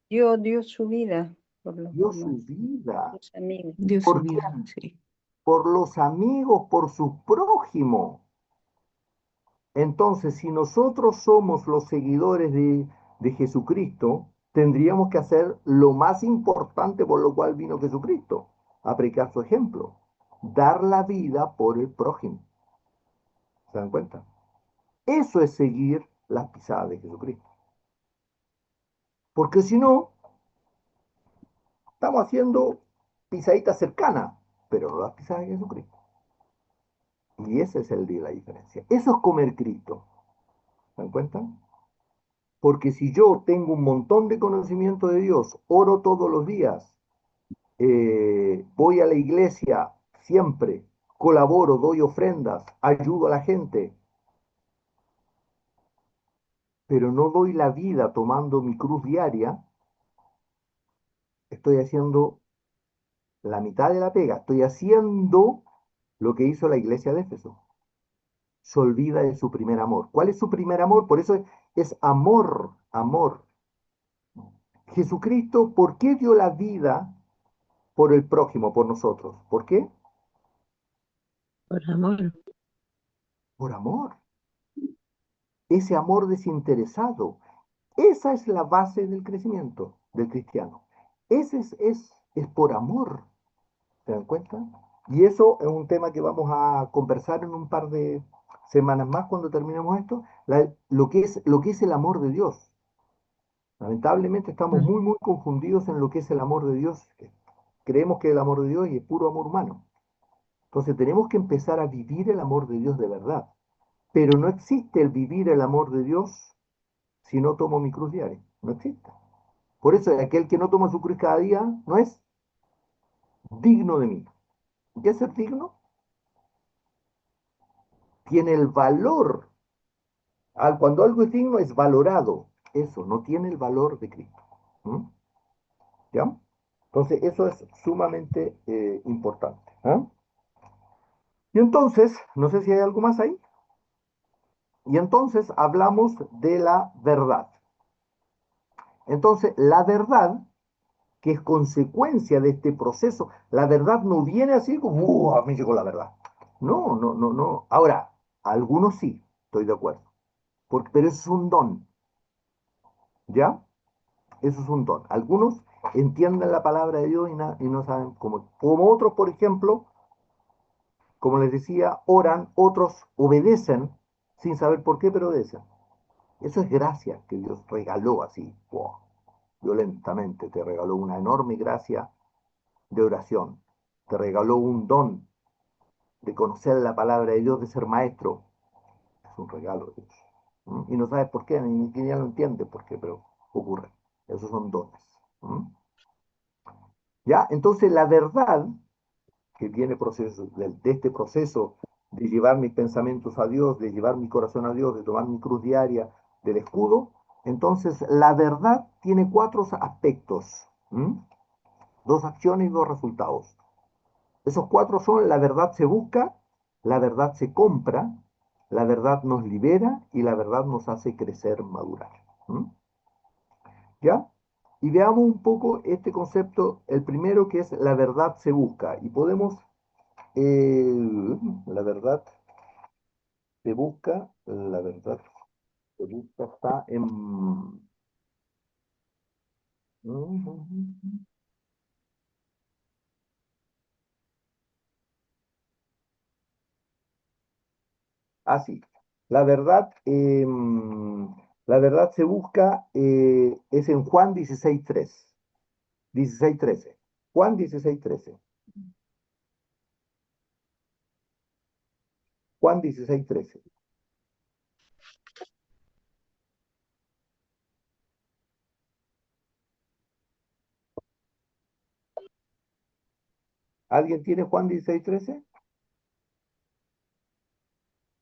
dio su vida por los Dio demás, su vida. sus amigos. Dio su ¿Por vida, quién? sí. Por los amigos, por su prójimo. Entonces, si nosotros somos los seguidores de Jesucristo, tendríamos que hacer lo más importante por lo cual vino Jesucristo, aplicar su ejemplo, dar la vida por el prójimo. ¿Se dan cuenta? Eso es seguir las pisadas de Jesucristo. Porque si no, estamos haciendo pisaditas cercanas, pero no las pisadas de Jesucristo. Y ese es el día de la diferencia. Eso es comer Cristo. ¿Se dan cuenta? Porque si yo tengo un montón de conocimiento de Dios, oro todos los días, voy a la iglesia siempre, colaboro, doy ofrendas, ayudo a la gente, pero no doy la vida tomando mi cruz diaria, estoy haciendo la mitad de la pega, estoy haciendo lo que hizo la iglesia de Éfeso. Se olvida de su primer amor. ¿Cuál es su primer amor? Por eso es amor, amor. Jesucristo, ¿por qué dio la vida por el prójimo, por nosotros. ¿Por qué? Por amor. Por amor. Ese amor desinteresado. Esa es la base del crecimiento del cristiano. Ese es por amor. ¿Se dan cuenta? Y eso es un tema que vamos a conversar en un par de semanas más cuando terminemos esto, lo que es el amor de Dios. Lamentablemente estamos Mm. muy confundidos en lo que es el amor de Dios. Creemos que el amor de Dios es puro amor humano. Entonces tenemos que empezar a vivir el amor de Dios de verdad. Pero no existe el vivir el amor de Dios si no tomo mi cruz diaria. No existe. Por eso aquel que no toma su cruz cada día no es digno de mí. ¿Qué es ser digno? Tiene el valor. Cuando algo es digno es valorado. Eso no tiene el valor de Cristo. ¿Mm? ¿Ya? Entonces eso es sumamente importante. ¿Ah? Y entonces, no sé si hay algo más ahí. Y entonces hablamos de la verdad. Entonces, la verdad, que es consecuencia de este proceso, la verdad no viene así como, a mí llegó la verdad. No, no, no, no. Ahora, algunos sí, estoy de acuerdo. Pero eso es un don, ¿ya? Eso es un don. Algunos entienden la palabra de Dios y no saben cómo. Como otros, por ejemplo, como les decía, oran, otros obedecen sin saber por qué, pero obedecen. Eso es gracia que Dios regaló así, wow, violentamente. Te regaló una enorme gracia de oración. Te regaló un don de conocer la palabra de Dios, de ser maestro. Es un regalo de Dios. ¿Mm? Y no sabes por qué, ni siquiera lo entiendes por qué, pero ocurre. Esos son dones. ¿Mm? ¿Ya? Entonces la verdad que viene de este proceso de llevar mis pensamientos a Dios, de llevar mi corazón a Dios, de tomar mi cruz diaria, del escudo, entonces la verdad tiene cuatro aspectos. ¿Mm? Dos acciones y dos resultados. Esos cuatro son: la verdad se busca, la verdad se compra, la verdad nos libera y la verdad nos hace crecer, madurar. ¿Mm? ¿Ya? Y veamos un poco este concepto, el primero, que es la verdad se busca. Y podemos, la verdad se busca, la verdad se busca, está en... Así. La verdad, la verdad se busca, es en Juan 16:3. 16:13. Juan 16:13. Juan 16:13. ¿Alguien tiene Juan 16:13?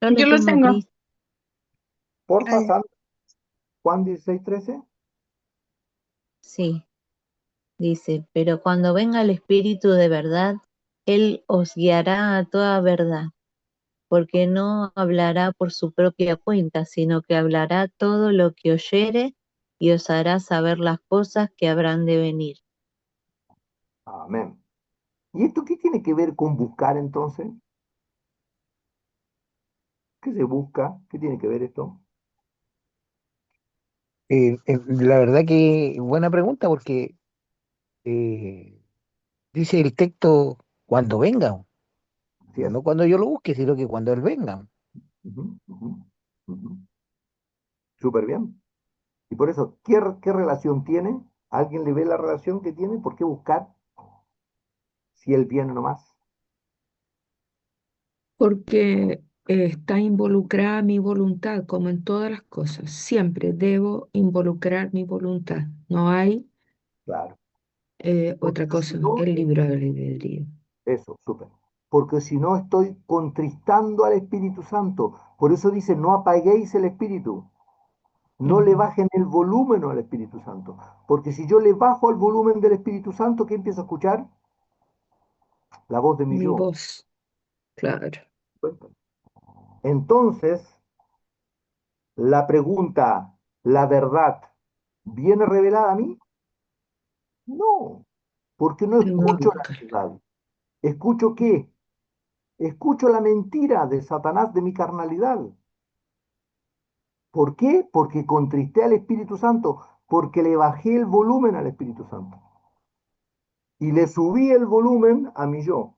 Yo Yo lo lo tengo, tengo. Cris. Porfa, Ay, Sandra, Juan 16:13. Sí, dice, pero cuando venga el Espíritu de verdad, Él os guiará a toda verdad, porque no hablará por su propia cuenta, sino que hablará todo lo que oyere y os hará saber las cosas que habrán de venir. Amén. ¿Y esto qué tiene que ver con buscar entonces? ¿Qué se busca? ¿Qué tiene que ver esto? La verdad que buena pregunta porque eh, dice el texto cuando venga, Así es. no cuando yo lo busque, sino que cuando Él venga. Ujú, ujú, ujú. Súper bien. Y por eso, ¿qué relación tiene? ¿Alguien le ve la relación que tiene? ¿Por qué buscar si él viene nomás? porque está involucrada mi voluntad, como en todas las cosas. Siempre debo involucrar mi voluntad. No hay Claro. otra Porque si cosa, no, el libre albedrío. eso, súper. Porque si no estoy contristando al Espíritu Santo. Por eso dice, no apaguéis el Espíritu. No le Ujú. bajen el volumen al Espíritu Santo. Porque si yo le bajo el volumen del Espíritu Santo, ¿qué empiezo a escuchar? La voz de mi Mi yo. voz, claro. Entonces, la pregunta, ¿la verdad viene revelada a mí? No. Porque no El modo escucho la actual. verdad. ¿Escucho qué? Escucho la mentira de Satanás de mi carnalidad. ¿Por qué? Porque contristé al Espíritu Santo, porque le bajé el volumen al Espíritu Santo y le subí el volumen a mi yo.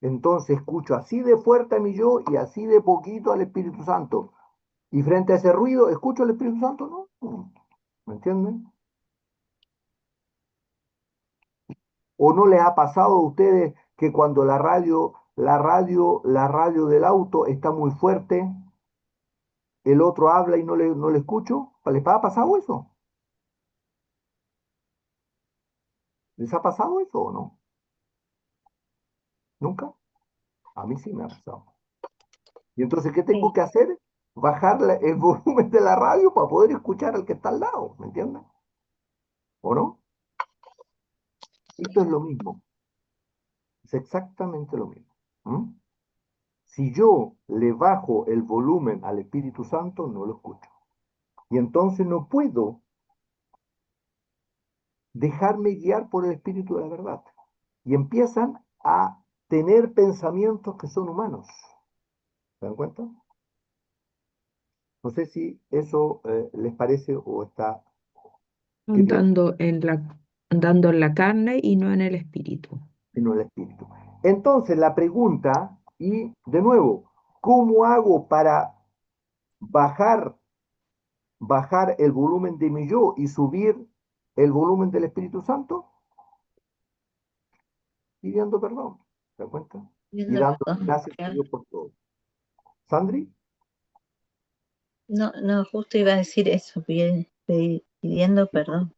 Entonces escucho así de fuerte a mi yo y así de poquito al Espíritu Santo. Y frente a ese ruido, ¿escucho al Espíritu Santo? No. ¿Me entienden? ¿O no les ha pasado a ustedes que cuando la radio del auto está muy fuerte, el otro habla y no le escucho? ¿Les ha pasado eso? ¿Les ha pasado eso o no? ¿Nunca? A mí sí me ha pasado. Y entonces, ¿qué tengo Sí, que hacer? Bajar el volumen de la radio para poder escuchar al que está al lado, ¿me entienden? ¿O no? Esto es lo mismo, es exactamente lo mismo. ¿Mm? Si yo le bajo el volumen al Espíritu Santo, no lo escucho. Y entonces no puedo dejarme guiar por el Espíritu de la verdad. Y empiezan a tener pensamientos que son humanos. ¿Se dan cuenta? No sé si eso les parece o está... ¿Qué piensan? Andando en la carne y no en el espíritu. Sino el Espíritu. Entonces la pregunta, y de nuevo, ¿cómo hago para bajar, bajar el volumen de mi yo y subir el volumen del Espíritu Santo? Pidiendo perdón, ¿se da cuenta? Y Pidiendo dando perdón, gracias a claro. Dios por todo. ¿Sandri? No, no, justo iba a decir eso, pidiendo perdón.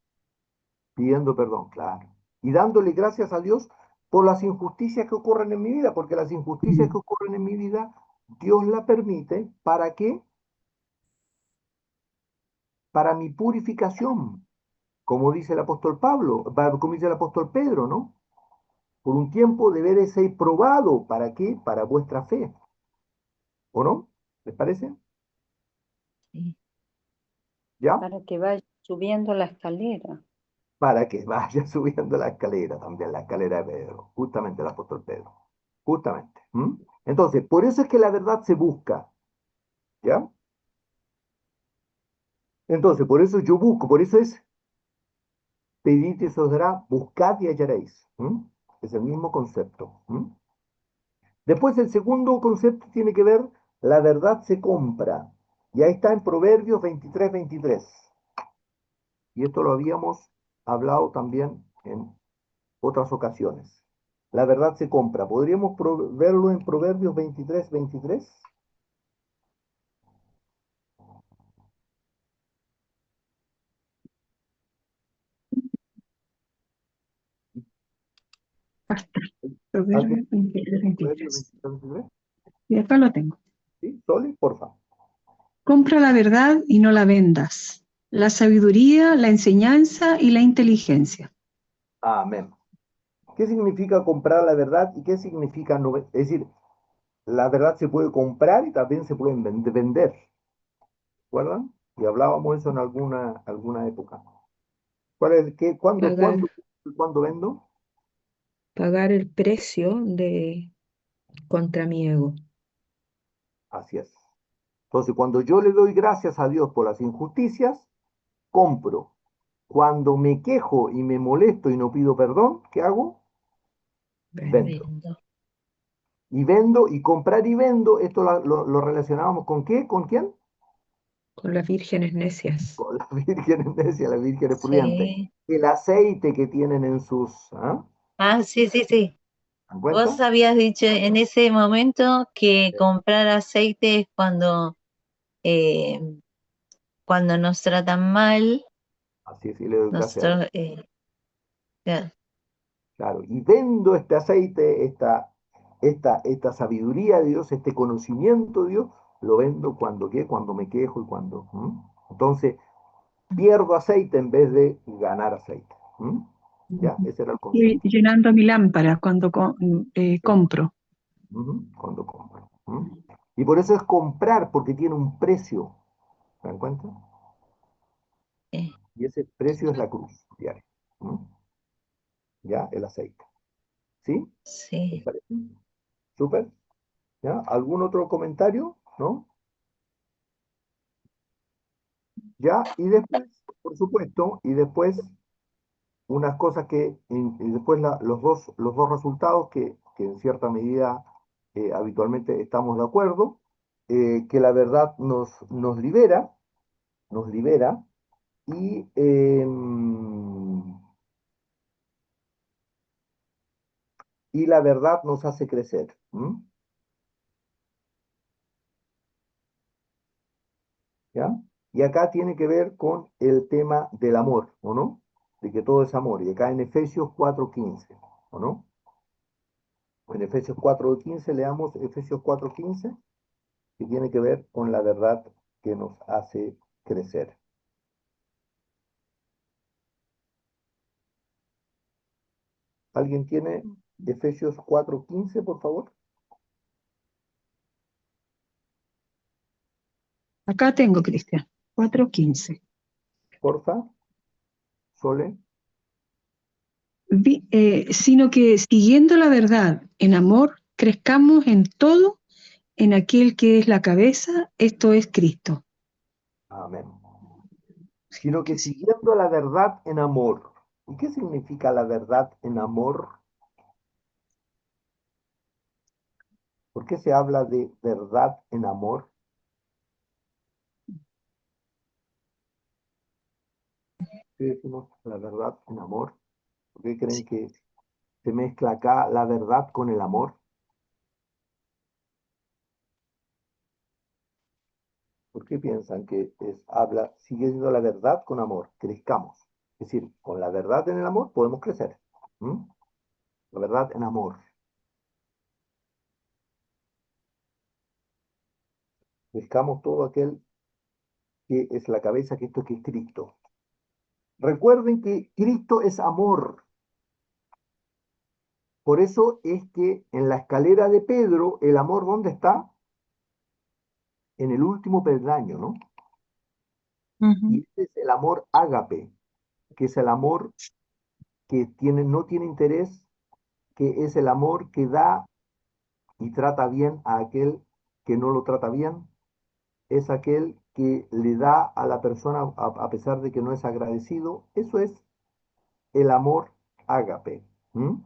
Pidiendo perdón, claro. Y dándole gracias a Dios por las injusticias que ocurren en mi vida, porque las injusticias que ocurren en mi vida, Dios la permite, ¿para qué? Para mi purificación, como dice el apóstol Pablo, como dice el apóstol Pedro, ¿no? Por un tiempo deberéis ser probado, ¿para qué? Para vuestra fe, ¿o no? ¿Les parece? Sí. ¿Ya? para que vaya subiendo la escalera. Para que vaya subiendo la escalera, también la escalera de Pedro, justamente el apóstol Pedro, justamente. ¿Mm? Entonces, por eso es que la verdad se busca, ¿ya? Entonces, por eso yo busco, por eso es pedid y se os dará, buscad y hallaréis. ¿Mm? Es el mismo concepto. ¿Mm? Después, el segundo concepto tiene que ver, la verdad se compra. Y ahí está en Proverbios 23:23. Y esto lo habíamos hablado también en otras ocasiones. La verdad se compra. ¿Podríamos verlo en Proverbios 23:23? Basta. ¿Alguien? Proverbios 23, Proverbios 23. 23:23. Y acá lo tengo. ¿Sí? Soli, porfa. Compra la verdad y no la vendas. La sabiduría, la enseñanza y la inteligencia. Amén. ¿Qué significa comprar la verdad y qué significa no? Es decir, la verdad se puede comprar y también se puede vender. ¿Recuerdan? Y hablábamos eso en alguna época. Pagar, ¿Cuándo vendo? pagar el precio contra mi ego. Así es. Entonces, cuando yo le doy gracias a Dios por las injusticias, compro. Cuando me quejo y me molesto y no pido perdón, ¿qué hago? Vendo. Vendo. Vendo. Y vendo, y comprar y vendo, esto lo relacionábamos con ¿qué? ¿Con quién? Con las vírgenes necias. Con las vírgenes necias, las vírgenes prudentes. Sí. El aceite que tienen en sus, ¿ah? Ah, sí, sí, sí. ¿Dan Vos cuenta? habías dicho en ese momento que comprar aceite es eh, cuando nos tratan mal, Así es, y le doy gracias a Dios. nosotros, claro, Claro, y vendo este aceite, esta sabiduría de Dios, este conocimiento de Dios, lo vendo cuando ¿qué? Cuando me quejo y cuando. ¿Mm? Entonces, pierdo aceite en vez de ganar aceite. ¿Mm? ¿Ya? Ese era el Y concepto. llenando mi lámpara cuando compro. Ujú, cuando compro. ¿Mm? Y por eso es comprar, porque tiene un precio. ¿Se dan cuenta? eh, Y ese precio es la cruz diaria. ¿Mm? ¿ya? El aceite. ¿Sí? ¿Les Sí. parece? Súper. ¿Ya? ¿Algún otro comentario? ¿No? ¿Ya? Y después, por supuesto, y después unas cosas y después los dos resultados que en cierta medida habitualmente estamos de acuerdo, que la verdad nos libera y, y la verdad nos hace crecer. ¿Ya? Y acá tiene que ver con el tema del amor, ¿o no? De que todo es amor. Y acá en Efesios 4:15, ¿o no? En Efesios 4:15, leamos Efesios 4:15, que tiene que ver con la verdad que nos hace crecer. ¿Alguien tiene Efesios 4:15, por favor? Acá tengo, Cristian, 4:15. Porfa, Sole. Sino que siguiendo la verdad en amor, crezcamos en todo en aquel que es la cabeza, esto es Cristo. Amén. Sino que siguiendo la verdad en amor. ¿Y qué significa la verdad en amor? ¿Por qué se habla de verdad en amor? ¿Qué decimos la verdad en amor? ¿Por qué creen que se mezcla acá la verdad con el amor? ¿Por qué piensan que sigue siendo la verdad con amor? Crezcamos. Es decir, con la verdad en el amor podemos crecer. ¿Mm? La verdad en amor. Crezcamos todo aquel que es la cabeza, que es Cristo. Recuerden que Cristo es amor. Por eso es que en la escalera de Pedro, el amor, ¿dónde está? En el último peldaño, ¿no? Y ese es el amor ágape, que es el amor que no tiene interés, que es el amor que da y trata bien a aquel que no lo trata bien, es aquel que le da a la persona a pesar de que no es agradecido. Eso es el amor ágape. ¿Mm?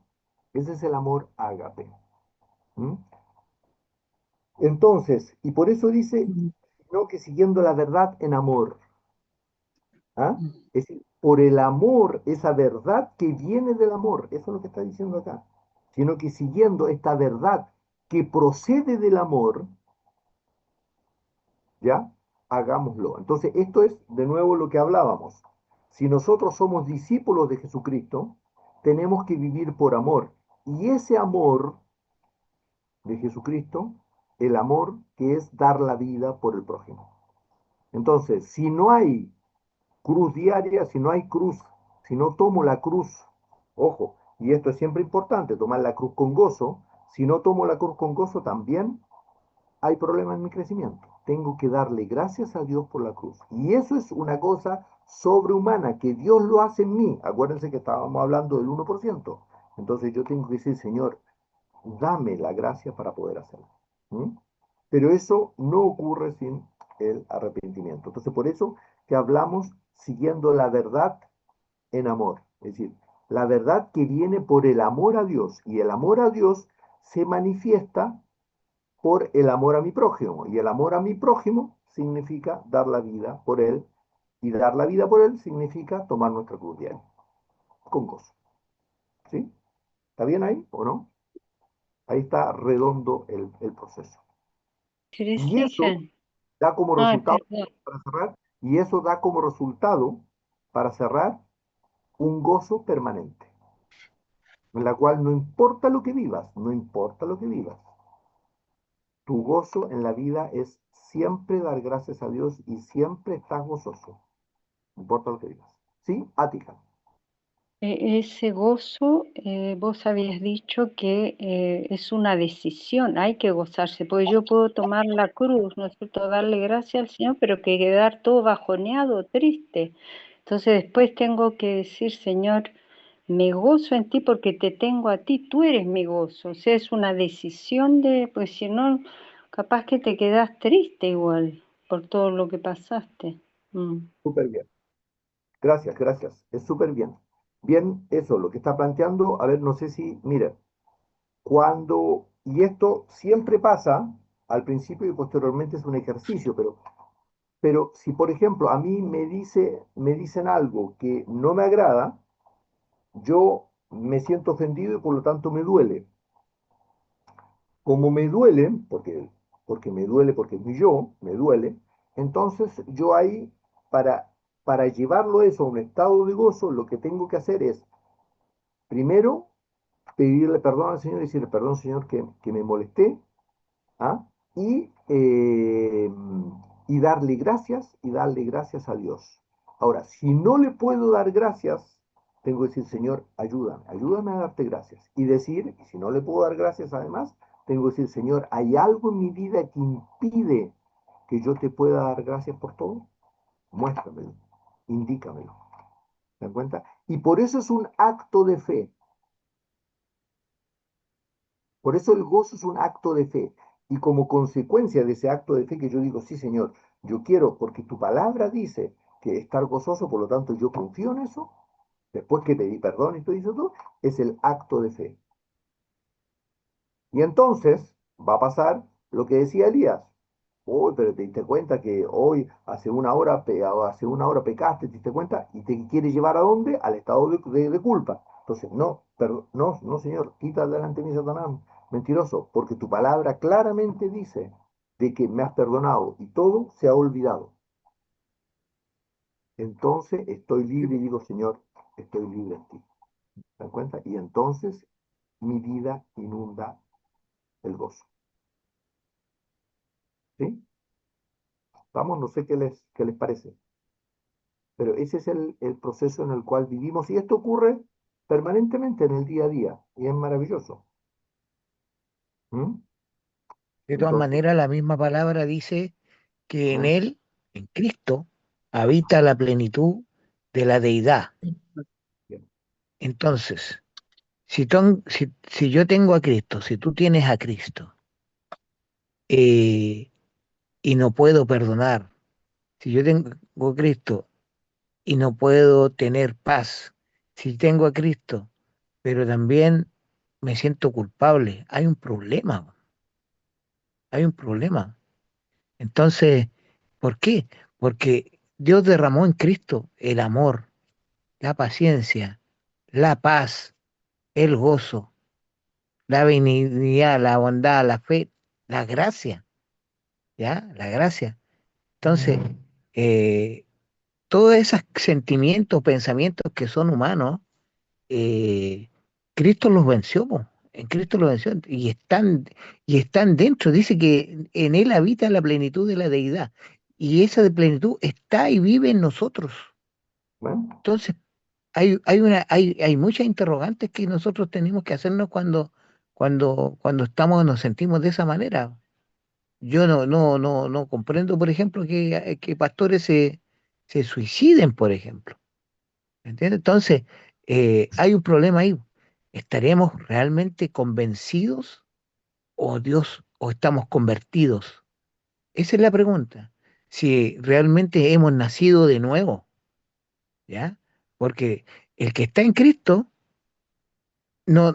Ese es el amor ágape. ¿Mm? Entonces, y por eso dice, no que siguiendo la verdad en amor. ¿Ah? Es decir, por el amor, esa verdad que viene del amor, eso es lo que está diciendo acá, sino que siguiendo esta verdad que procede del amor, ¿ya? Hagámoslo. Entonces, esto es de nuevo lo que hablábamos. Si nosotros somos discípulos de Jesucristo, tenemos que vivir por amor. Y ese amor de Jesucristo, el amor que es dar la vida por el prójimo. Entonces, si no hay cruz diaria, si no hay cruz, si no tomo la cruz, ojo, y esto es siempre importante, tomar la cruz con gozo, si no tomo la cruz con gozo también hay problema en mi crecimiento. Tengo que darle gracias a Dios por la cruz. Y eso es una cosa sobrehumana, que Dios lo hace en mí. Acuérdense que estábamos hablando del 1%. Entonces yo tengo que decir, Señor, dame la gracia para poder hacerlo. ¿Mm? Pero eso no ocurre sin el arrepentimiento. Entonces, por eso que hablamos siguiendo la verdad en amor. Es decir, la verdad que viene por el amor a Dios. Y el amor a Dios se manifiesta por el amor a mi prójimo. Y el amor a mi prójimo significa dar la vida por él. Y dar la vida por él significa tomar nuestra cruz diaria. Con gozo. ¿Sí? ¿Está bien ahí o no? Ahí está redondo el proceso. Y eso Cristian. da como Ay, resultado, perdón. para cerrar, y eso da como resultado, para cerrar, un gozo permanente, en la cual no importa lo que vivas, no importa lo que vivas, tu gozo en la vida es siempre dar gracias a Dios y siempre estás gozoso, no importa lo que vivas. ¿Sí? Ática. Ese gozo, vos habías dicho que es una decisión, hay que gozarse, porque yo puedo tomar la cruz, ¿no es cierto?, darle gracias al Señor, pero que quedar todo bajoneado, triste. Entonces después tengo que decir, Señor, me gozo en ti porque te tengo a ti, tú eres mi gozo. O sea, es una decisión pues si no, capaz que te quedas triste igual por todo lo que pasaste. Súper bien. Gracias, gracias. Es súper bien. Bien, eso, lo que está planteando, a ver, no sé si, mira, y esto siempre pasa al principio y posteriormente es un ejercicio, pero si, por ejemplo, a mí me dicen algo que no me agrada, yo me siento ofendido y por lo tanto me duele. Como me duele, porque me duele, porque mi yo me duele, entonces yo ahí, para llevarlo eso a un estado de gozo, lo que tengo que hacer es, primero, pedirle perdón al Señor y decirle, perdón, Señor, que me molesté, ¿ah? Y, eh, y darle gracias a Dios. Ahora, si no le puedo dar gracias, tengo que decir, Señor, ayúdame, ayúdame a darte gracias. Y decir, y si no le puedo dar gracias además, tengo que decir, Señor, ¿hay algo en mi vida que impide que yo te pueda dar gracias por todo? Muéstramelo, indícamelo. ¿Se dan cuenta? Y por eso es un acto de fe. Por eso el gozo es un acto de fe. Y como consecuencia de ese acto de fe que yo digo, sí, Señor, yo quiero, porque tu palabra dice que estar gozoso, por lo tanto yo confío en eso, después que pedí perdón y todo eso, todo, es el acto de fe. Y entonces va a pasar lo que decía Elías. Hoy, pero te diste cuenta que hoy, hace una hora pecaste, te diste cuenta, y te quiere llevar a dónde? Al estado de culpa. Entonces, no, no, no, Señor, quita delante de mí, Satanás, mentiroso, porque tu palabra claramente dice de que me has perdonado y todo se ha olvidado. Entonces estoy libre y digo, Señor, estoy libre en ti. ¿Se dan cuenta? Y entonces mi vida inunda el gozo. ¿Sí? Vamos, no sé qué les parece, pero ese es el proceso en el cual vivimos y esto ocurre permanentemente en el día a día y es maravilloso. ¿Mm? De todas Entonces, maneras, la misma palabra dice que en ¿mm? Él, en Cristo, habita la plenitud de la deidad. Bien. Entonces, si yo tengo a Cristo, si tú tienes a Cristo, eh, y no puedo perdonar, si yo tengo a Cristo y no puedo tener paz, si tengo a Cristo, pero también me siento culpable, hay un problema, hay un problema. Entonces, ¿por qué? Porque Dios derramó en Cristo el amor, la paciencia, la paz, el gozo, la benignidad, la bondad, la fe, la gracia, ¿ya? La gracia. Entonces, eh, todos esos sentimientos, pensamientos que son humanos, eh, Cristo los venció, po. En Cristo los venció y están dentro. Dice que en Él habita la plenitud de la deidad y esa de plenitud está y vive en nosotros. Bueno, Entonces, hay muchas interrogantes que nosotros tenemos que hacernos cuando nos sentimos de esa manera. Yo no comprendo, por ejemplo, que pastores se suiciden, por ejemplo. ¿Entiendes? Entonces, hay un problema ahí. ¿Estaremos realmente convencidos o estamos convertidos? Esa es la pregunta. Si realmente hemos nacido de nuevo, ¿ya? Porque el que está en Cristo, Dios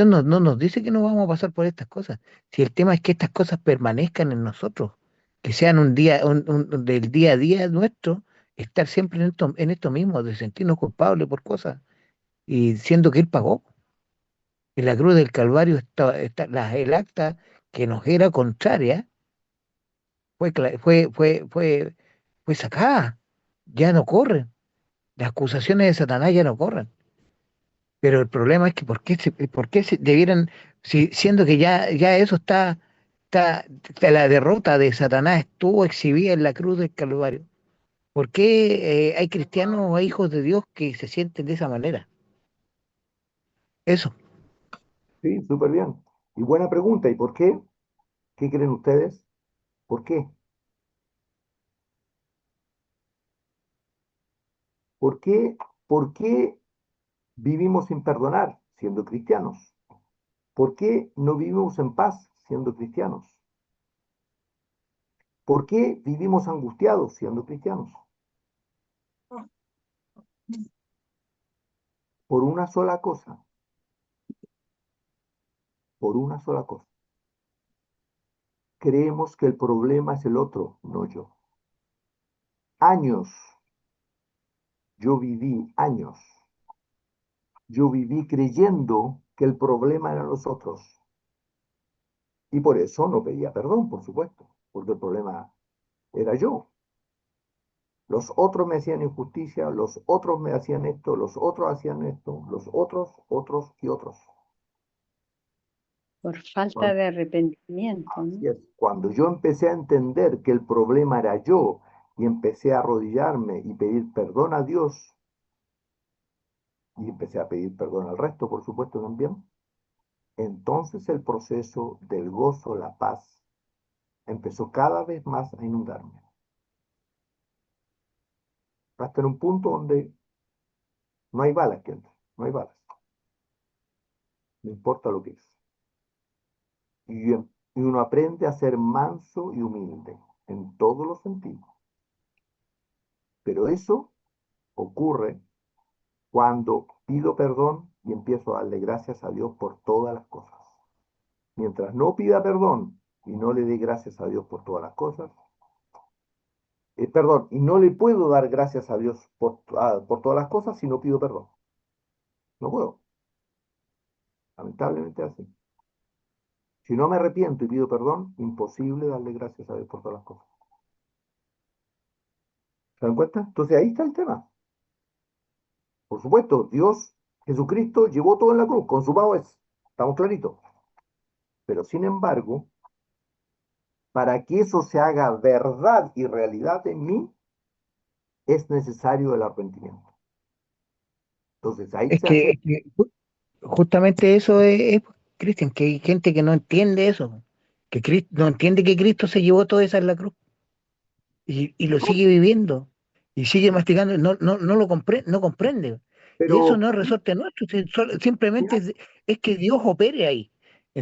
no nos dice que no vamos a pasar por estas cosas. Si el tema es que estas cosas permanezcan en nosotros, que sean del día a día nuestro, estar siempre en esto mismo, de sentirnos culpables por cosas y siendo que Él pagó. En la cruz del Calvario el acta que nos era contraria fue sacada, ya no corren, las acusaciones de Satanás ya no corren. Pero el problema es que ¿por qué debieran, siendo que ya eso la derrota de Satanás estuvo exhibida en la cruz del Calvario? ¿Por qué hay cristianos o hay hijos de Dios que se sienten de esa manera? Eso. sí, súper bien. Y buena pregunta. ¿Y por qué? ¿Qué creen ustedes? ¿Por qué? ¿Por qué? ¿Por qué vivimos sin perdonar siendo cristianos? ¿Por qué no vivimos en paz siendo cristianos? ¿Por qué vivimos angustiados siendo cristianos? Por una sola cosa, por una sola cosa. Creemos que el problema es el otro, no yo. Años, años, yo viví creyendo que el problema eran los otros. Y por eso no pedía perdón, por supuesto, porque el problema era yo. Los otros me hacían injusticia, los otros me hacían esto, los otros hacían esto, los otros y otros. Por falta de arrepentimiento, ¿no? Así es. Cuando yo empecé a entender que el problema era yo y empecé a arrodillarme y pedir perdón a Dios y empecé a pedir perdón al resto, por supuesto también, entonces el proceso del gozo, la paz, empezó cada vez más a inundarme. Hasta en un punto donde no hay balas que entren, no hay balas. No importa lo que es. Y uno aprende a ser manso y humilde en todos los sentidos. Pero eso ocurre cuando pido perdón y empiezo a darle gracias a Dios por todas las cosas. Mientras no pida perdón y no le dé gracias a Dios por todas las cosas, perdón, y no le puedo dar gracias a Dios por todas las cosas si no pido perdón. No puedo. Lamentablemente es así. Si no me arrepiento y pido perdón, imposible darle gracias a Dios por todas las cosas. ¿Se dan cuenta? Entonces ahí está el tema. Por supuesto, Dios, Jesucristo, llevó todo en la cruz, consumado es. Estamos claritos. Pero sin embargo, para que eso se haga verdad y realidad en mí, es necesario el arrepentimiento. Entonces ahí Es se hace. que justamente eso Cristian, que hay gente que no entiende eso, que no entiende que Cristo se llevó todo eso en la cruz y lo sigue viviendo y sigue masticando, no lo comprende, no comprende. Y eso Pero, no es resorte nuestro, simplemente es que Dios opere ahí.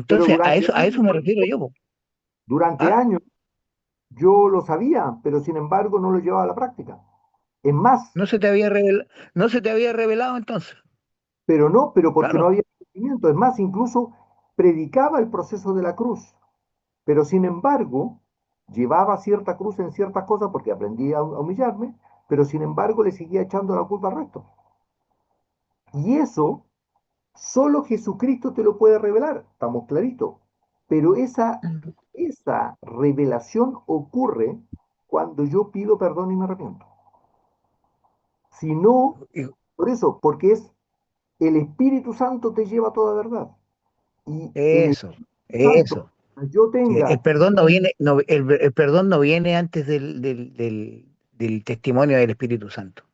pero Entonces, a eso me refiero yo, po. durante ¿Ah? años yo lo sabía, pero sin embargo no lo llevaba a la práctica. Es más, No se te había revelado entonces. pero porque no Claro. había arrepentimiento. Es más, incluso predicaba el proceso de la cruz. Pero sin embargo, llevaba cierta cruz en ciertas cosas porque aprendí a humillarme, pero sin embargo le seguía echando la culpa al resto. Y eso solo Jesucristo te lo puede revelar, estamos claritos. Pero esa revelación ocurre cuando yo pido perdón y me arrepiento. Si no, Y- por eso, porque es el Espíritu Santo te lleva a toda verdad. Y en el Eso, Espíritu Santo, eso. yo Que tenga, el perdón no viene, el perdón no viene antes del testimonio del Espíritu Santo.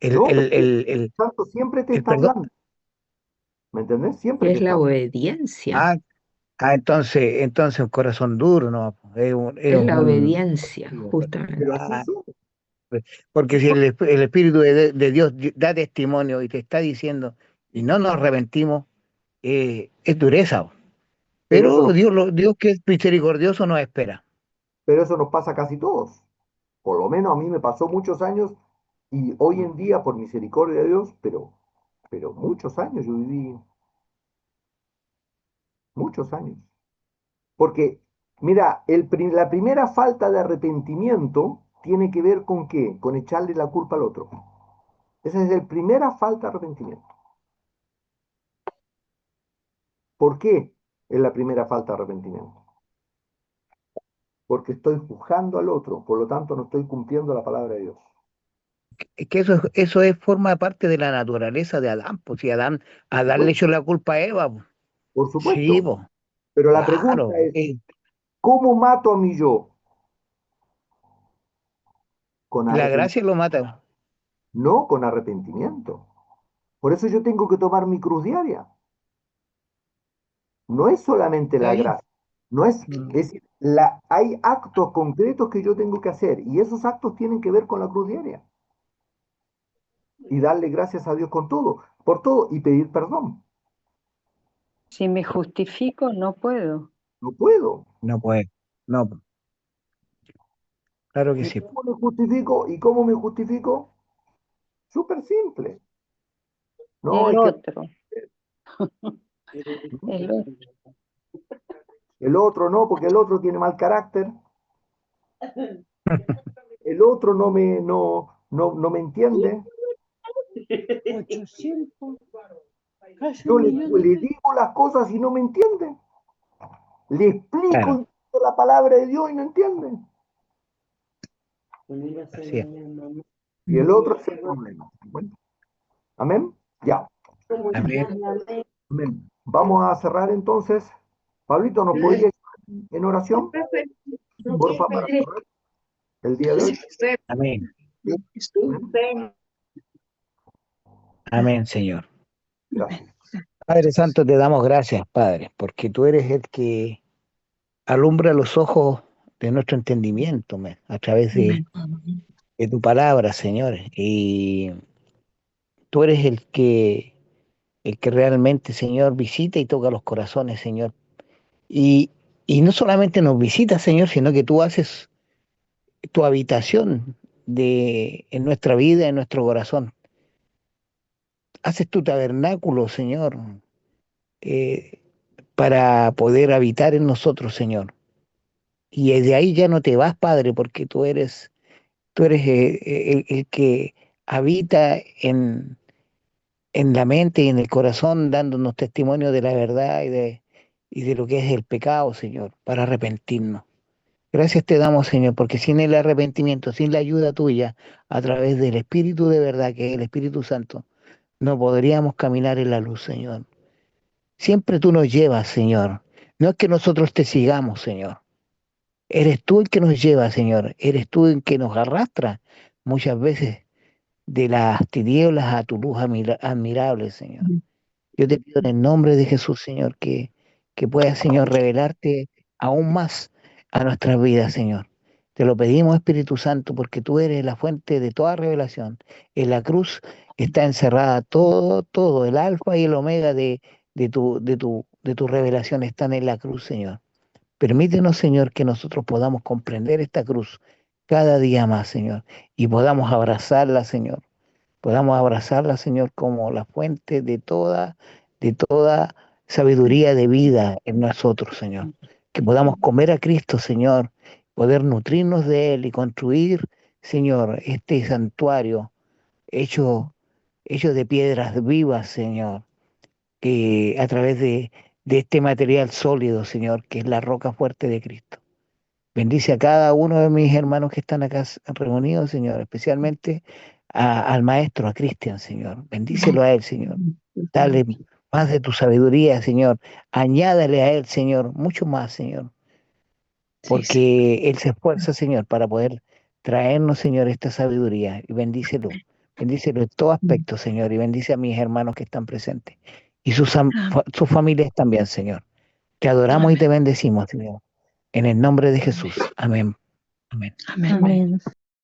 El, no, el, porque el el, Espíritu el, Santo siempre te el está perdón. hablando, ¿me entendés? Siempre te Es está la hablando. obediencia, Ah, entonces un corazón duro, no, es es la un, obediencia, Pero así justamente. ah, son. porque si el Espíritu de Dios da testimonio y te está diciendo y no nos arrepentimos, es dureza. Pero eso Pero nos, Dios que es misericordioso nos espera. pero eso nos pasa a casi todos. Por lo menos a mí me pasó muchos años y hoy en día, por misericordia de Dios, pero muchos años yo viví, muchos años. Porque, mira, la primera falta de arrepentimiento tiene que ver con qué? Con echarle la culpa al otro. Esa es la primera falta de arrepentimiento. ¿Por qué es la primera falta de arrepentimiento? Porque estoy juzgando al otro, por lo tanto no estoy cumpliendo la palabra de Dios. Es que forma parte de la naturaleza de Adán, pues si Adán le Supuesto, echó la culpa a Eva, pues. por Sí, supuesto. pues, Pero la pregunta claro. es, ¿cómo mato a mi yo? Con La arrepentimiento, gracia lo mata. no con arrepentimiento. Por eso yo tengo que tomar mi cruz diaria. No es solamente Está la bien. gracia, no es, Mm. es decir, hay actos concretos que yo tengo que hacer y esos actos tienen que ver con la cruz diaria. y darle gracias a Dios por todo y pedir perdón. Si me justifico, no puedo. No puedo. No puede. No, claro que ¿Y sí. cómo me justifico? ¿Y cómo me justifico? Súper simple. No, El es que otro, el otro. el otro no, porque el otro tiene mal carácter. El otro no me entiende. Yo le digo las cosas y no me entiende. Le explico Claro, la palabra de Dios y no entiende. así es. Y el otro es el problema. Bueno, amén. Ya. Amén. Amén. Vamos a cerrar entonces. Pablito, ¿nos podría ayudar en oración? Porfa, para cerrar el día de hoy. Amén. Amén. Amén, Señor. Gracias. Padre Santo, te damos gracias, Padre, porque tú eres el que alumbra los ojos de nuestro entendimiento, a través de tu palabra, Señor. Y tú eres el que realmente, Señor, visita y toca los corazones, Señor. Y, y no solamente nos visitas, Señor, sino que tú haces tu habitación en nuestra vida, en nuestro corazón. Haces tu tabernáculo, Señor, eh, para poder habitar en nosotros, Señor. Y de ahí ya no te vas, Padre, porque tú eres el que habita en la mente y en el corazón, dándonos testimonio de la verdad y de lo que es el pecado, Señor, para arrepentirnos. Gracias te damos, Señor, porque sin el arrepentimiento, sin la ayuda tuya, a través del Espíritu de verdad, que es el Espíritu Santo, no podríamos caminar en la luz, Señor. Siempre tú nos llevas, Señor. No es que nosotros te sigamos, Señor. Eres tú el que nos lleva, Señor. Eres tú el que nos arrastra muchas veces de las tinieblas a tu luz admirable, Señor. Yo te pido en el nombre de Jesús, Señor, que puedas, Señor, revelarte aún más a nuestras vidas, Señor. Te lo pedimos, Espíritu Santo, porque tú eres la fuente de toda revelación. En la cruz está encerrada todo, el alfa y el omega de tu revelación están en la cruz, Señor. Permítenos, Señor, que nosotros podamos comprender esta cruz cada día más, Señor, y podamos abrazarla, Señor, como la fuente de toda sabiduría de vida en nosotros, Señor. Que podamos comer a Cristo, Señor, poder nutrirnos de Él y construir, Señor, este santuario hecho, hecho de piedras vivas, Señor, que a través de este material sólido, Señor, que es la roca fuerte de Cristo. Bendice a cada uno de mis hermanos que están acá reunidos, Señor, especialmente al maestro, a Cristian, Señor. Bendícelo a él, Señor. Dale más de tu sabiduría, Señor. Añádale a él, Señor, mucho más, Señor. Porque él se esfuerza, Señor, para poder traernos, Señor, esta sabiduría. Y bendícelo. Bendícelo en todo aspecto, Señor. Y bendice a mis hermanos que están presentes. Y sus familias también, Señor. Te adoramos y te bendecimos, Señor. En el nombre de Jesús. Amén. Amén. Amén. Amén.